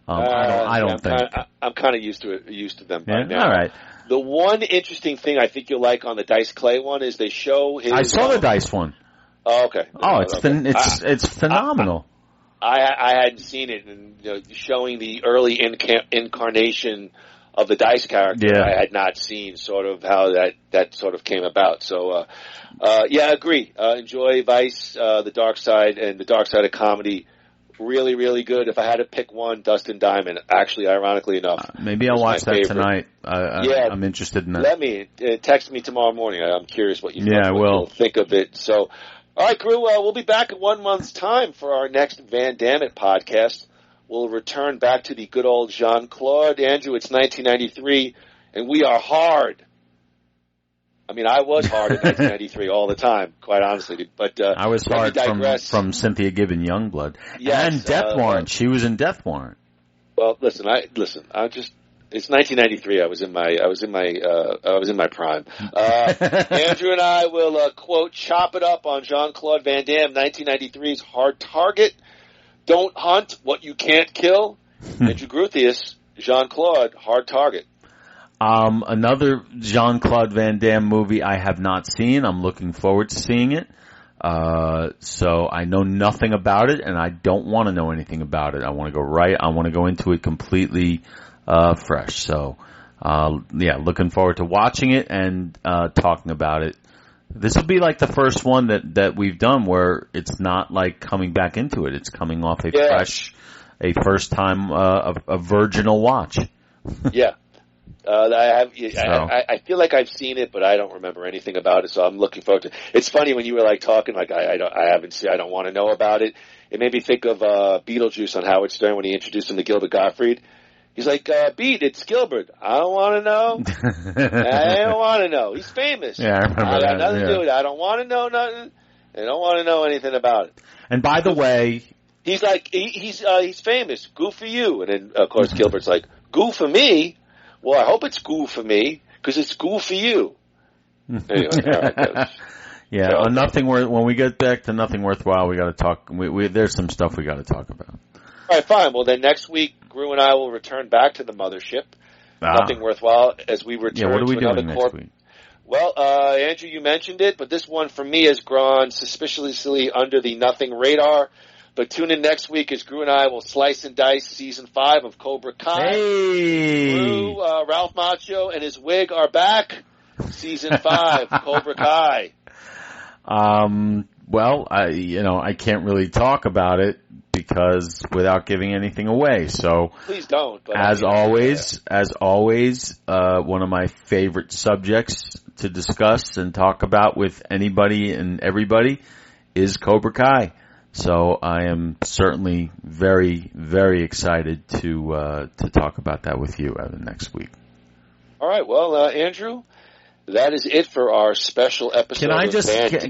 I don't think. I'm kind of used to them by now. All right. The one interesting thing I think you'll like on the Dice Clay one is they show his. I saw the Dice one. Oh, okay. It's phenomenal. I hadn't seen it, and showing the early incarnation of the Dice character, I had not seen sort of how that sort of came about. So, I agree. Enjoy Vice, the Dark Side, and the Dark Side of Comedy. really, really good. If I had to pick one, Dustin Diamond. Actually, ironically enough, maybe I'll watch that tonight. I'm interested in that. Let me text me tomorrow morning. I'm curious what you will think of it. So, all right, Groo, we'll be back in 1 month's time for our next Van Dammit podcast. We'll return back to the good old Jean-Claude. Andrew, it's 1993, and we are hard. I mean, I was hard in 1993 all the time, quite honestly. But I was hard from Cynthia Gibbs in Youngblood, and Death Warrant. She was in Death Warrant. Well, listen. It's 1993. I was in my prime. Andrew and I will quote chop it up on Jean-Claude Van Damme, 1993's Hard Target. Don't hunt what you can't kill. Andrew Gruthius, Jean-Claude, Hard Target. Another Jean-Claude Van Damme movie I have not seen. I'm looking forward to seeing it. So I know nothing about it, and I don't want to know anything about it. I want to go into it completely fresh. So, looking forward to watching it and talking about it. This will be like the first one that we've done where it's not like coming back into it. It's coming off a first time, a virginal watch. Yeah. I feel like I've seen it, but I don't remember anything about it, so I'm looking forward to it. It's funny when you were like talking, like I haven't seen, I don't want to know about it. It made me think of Beetlejuice on Howard Stern when he introduced him to Gilbert Gottfried. He's like, Beat, it's Gilbert. I don't want to know. I don't want to know. He's famous. Yeah, I remember I got that. nothing to do with it. I don't want to know nothing. I don't want to know anything about it. And by the way, he's like, he's famous. Goo for you. And then, of course, Gilbert's like, goo for me? Well, I hope it's goo for me, because it's goo for you. Anyway, all right, yeah, so, on Nothing Worth. When we get back to Nothing Worthwhile, we got to talk. There's some stuff we got to talk about. All right, fine. Well, then next week, Groo and I will return back to the mothership. Nothing Worthwhile as we return what are we to doing another next week? Well, Andrew, you mentioned it, but this one for me has gone suspiciously under the nothing radar. But tune in next week as Groo and I will slice and dice Season 5 of Cobra Kai. Hey! Groo, Ralph Macchio and his wig are back. Season 5, Cobra Kai. Well, I can't really talk about it because without giving anything away. So please don't. But as always, one of my favorite subjects to discuss and talk about with anybody and everybody is Cobra Kai. So I am certainly very, very excited to talk about that with you, Evan, next week. All right. Well, Andrew, that is it for our special episode.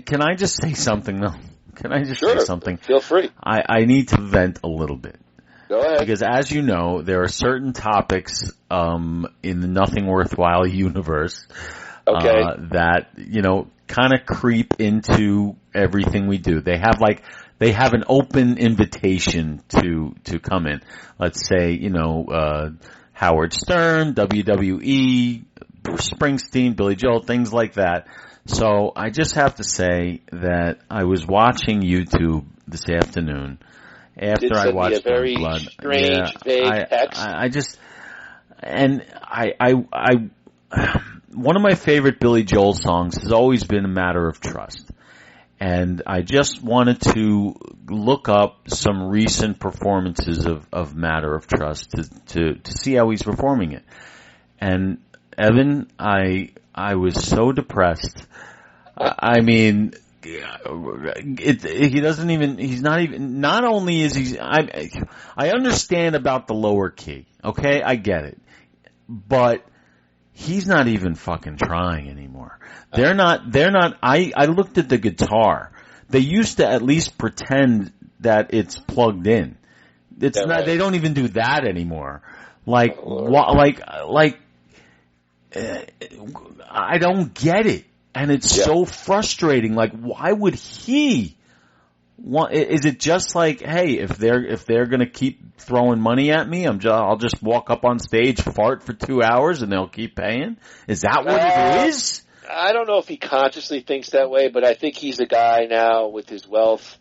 Can I just say something though? Can I just say something? Feel free. I need to vent a little bit. Go ahead. Because as you know, there are certain topics in the Nothing Worthwhile universe that kind of creep into everything we do. They have an open invitation to come in. Let's say, Howard Stern, WWE, Bruce Springsteen, Billy Joel, things like that. So I just have to say that I was watching YouTube this afternoon after I watched Youngblood. Strange, vague text. One of my favorite Billy Joel songs has always been A Matter of Trust. And I just wanted to look up some recent performances of Matter of Trust to see how he's performing it. And Evan, I was so depressed. I mean, not only is he, I understand about the lower key. Okay. I get it. But he's not even fucking trying anymore. They're not, I looked at the guitar. They used to at least pretend that it's plugged in. It's not, right. They don't even do that anymore. I don't get it. And it's so frustrating. Like, why would he want, is it just like, hey, if they're gonna keep throwing money at me, I'll just walk up on stage, fart for 2 hours and they'll keep paying? Is that what it is? I don't know if he consciously thinks that way, but I think he's a guy now with his wealth.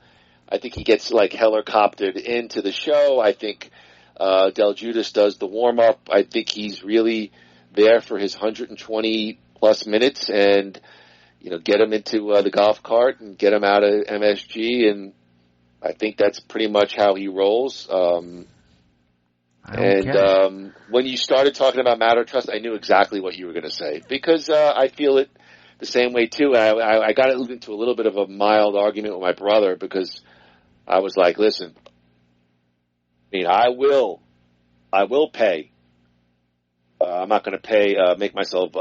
I think he gets like helicoptered into the show. I think Del Judas does the warm up. I think he's really there for his 120 plus minutes and, get him into the golf cart and get him out of MSG and I think that's pretty much how he rolls. When you started talking about Matter of Trust, I knew exactly what you were going to say because I feel it the same way too. I got into a little bit of a mild argument with my brother because I was like, listen, I mean, I will pay. I'm not going to pay, make myself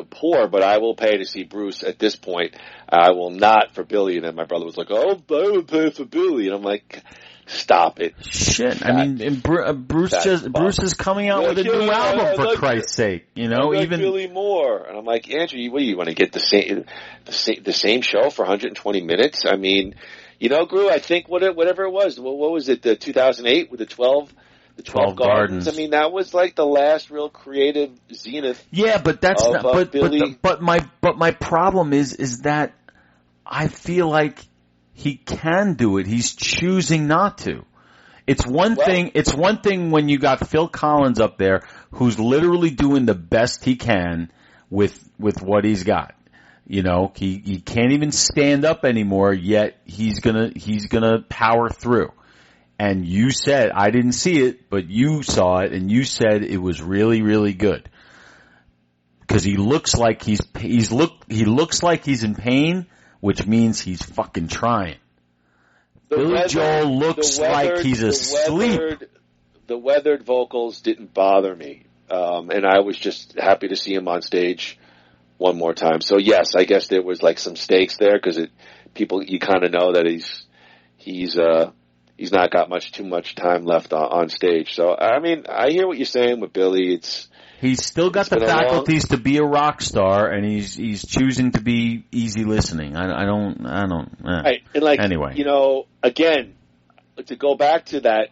poor, but I will pay to see Bruce at this point. I will not for Billy. And then my brother was like, oh, I would pay for Billy. And I'm like, stop it. Shit. I mean, and Bruce is coming out with a new album for Christ's sake. You know, I like even Billy more. And I'm like, Andrew, what do you want to get the same show for 120 minutes? I mean, you know, Groo, I think whatever it was, what was it, the 2008 with the 12 Gardens. I mean, that was like the last real creative zenith. Yeah, but that's of, not. Billy. But my problem is that I feel like he can do it. He's choosing not to. It's one thing. It's one thing when you got Phil Collins up there, who's literally doing the best he can with what he's got. You know, he can't even stand up anymore. Yet he's gonna power through. And you said, I didn't see it, but you saw it, and you said it was really, really good. Because he looks like he looks like he's in pain, which means he's fucking trying. Billy Joel looks like he's asleep. The weathered vocals didn't bother me, and I was just happy to see him on stage one more time. So yes, I guess there was like some stakes there because you kind of know that he's not got too much time left on stage. So, I mean, I hear what you're saying with Billy. He's still got the faculties to be a rock star, and he's choosing to be easy listening. Right. And like, anyway. You know, again, to go back to that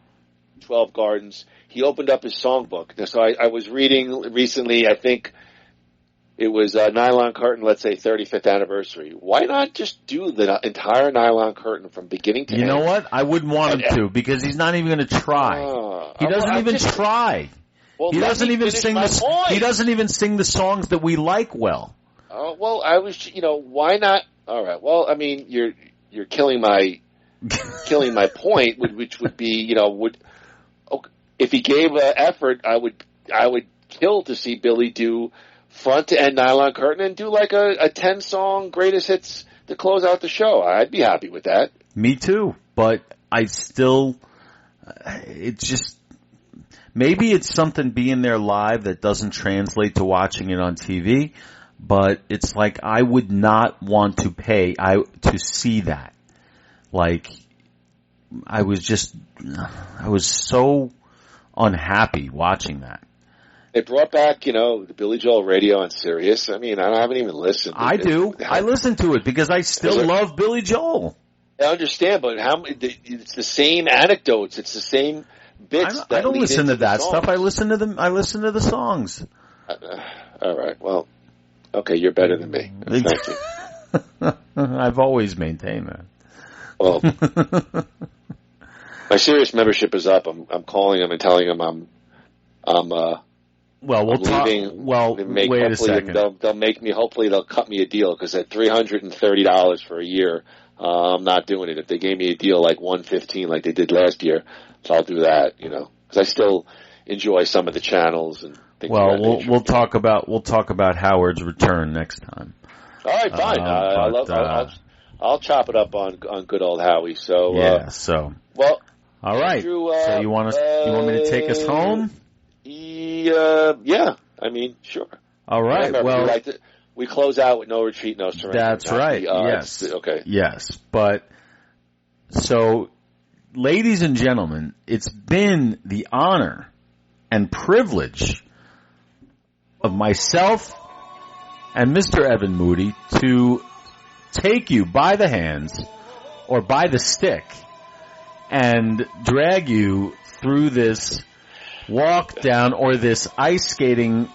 12 Gardens, he opened up his songbook. So I was reading recently, I think, it was Nylon Curtain, let's say 35th anniversary. Why not just do the entire Nylon Curtain from beginning to end? You know what? I wouldn't want him to because he's not even going to try. He doesn't even try. Well, he doesn't even sing He doesn't even sing the songs that we like well. Well, I was, why not? All right. Well, I mean, you're killing my point, which would be, if he gave an effort, I would kill to see Billy do front to end Nylon Curtain and do like a 10-song greatest hits to close out the show. I'd be happy with that. Me too, but I still, maybe it's something being there live that doesn't translate to watching it on TV, but it's like I would not want to pay to see that. Like, I was so unhappy watching that. They brought back, the Billy Joel radio on Sirius. I mean, I haven't even listened. I do. I listen to it because I still love Billy Joel. I understand, but it's the same anecdotes. It's the same bits. I don't listen to that stuff. I listen to them. I listen to the songs. All right. Well, okay. You're better than me. Thank you. I've always maintained that. Well, my Sirius membership is up. I'm calling them and telling them Well, we'll talk. Well, wait a second. They'll make me. Hopefully, they'll cut me a deal because at $330 for a year, I'm not doing it. If they gave me a deal like $115, like they did last year, so I'll do that. Because I still enjoy some of the channels and things. Well, we'll talk about Howard's return next time. All right, fine. I'll chop it up on good old Howie. So yeah. So well, all right. Andrew, so you want me to take us home? Yeah. I mean, sure. All right. Remember, we close out with no retreat, no surrender. That's right. Yes. Okay. Yes. But so, ladies and gentlemen, it's been the honor and privilege of myself and Mr. Evan Moody to take you by the hands or by the stick and drag you through this walk down or this ice skating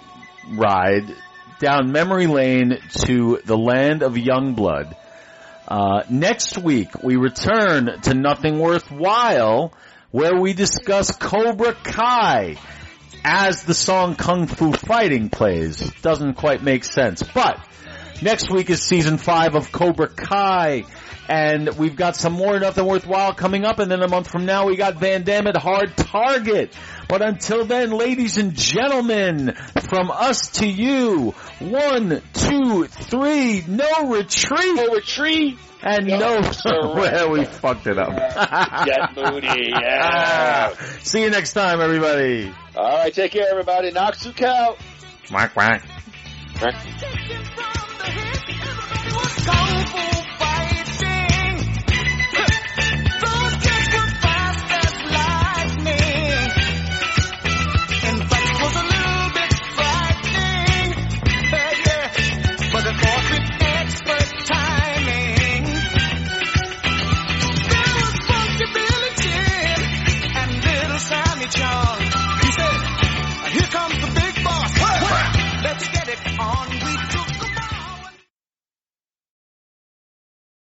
ride down memory lane to the land of Youngblood. Next week, we return to Nothing Worthwhile, where we discuss Cobra Kai as the song Kung Fu Fighting plays. Doesn't quite make sense, but Next week is season 5 of Cobra Kai. And we've got some more Nothing Worthwhile coming up, and then a month from now we got Van Damme at Hard Target. But until then, ladies and gentlemen, from us to you, 1, 2, 3, no retreat. No retreat. And no, well, we fucked it up. Get Moody, yeah. See you next time, everybody. All right, take care, everybody. Noxucal. Quack, quack. Quack. Charm.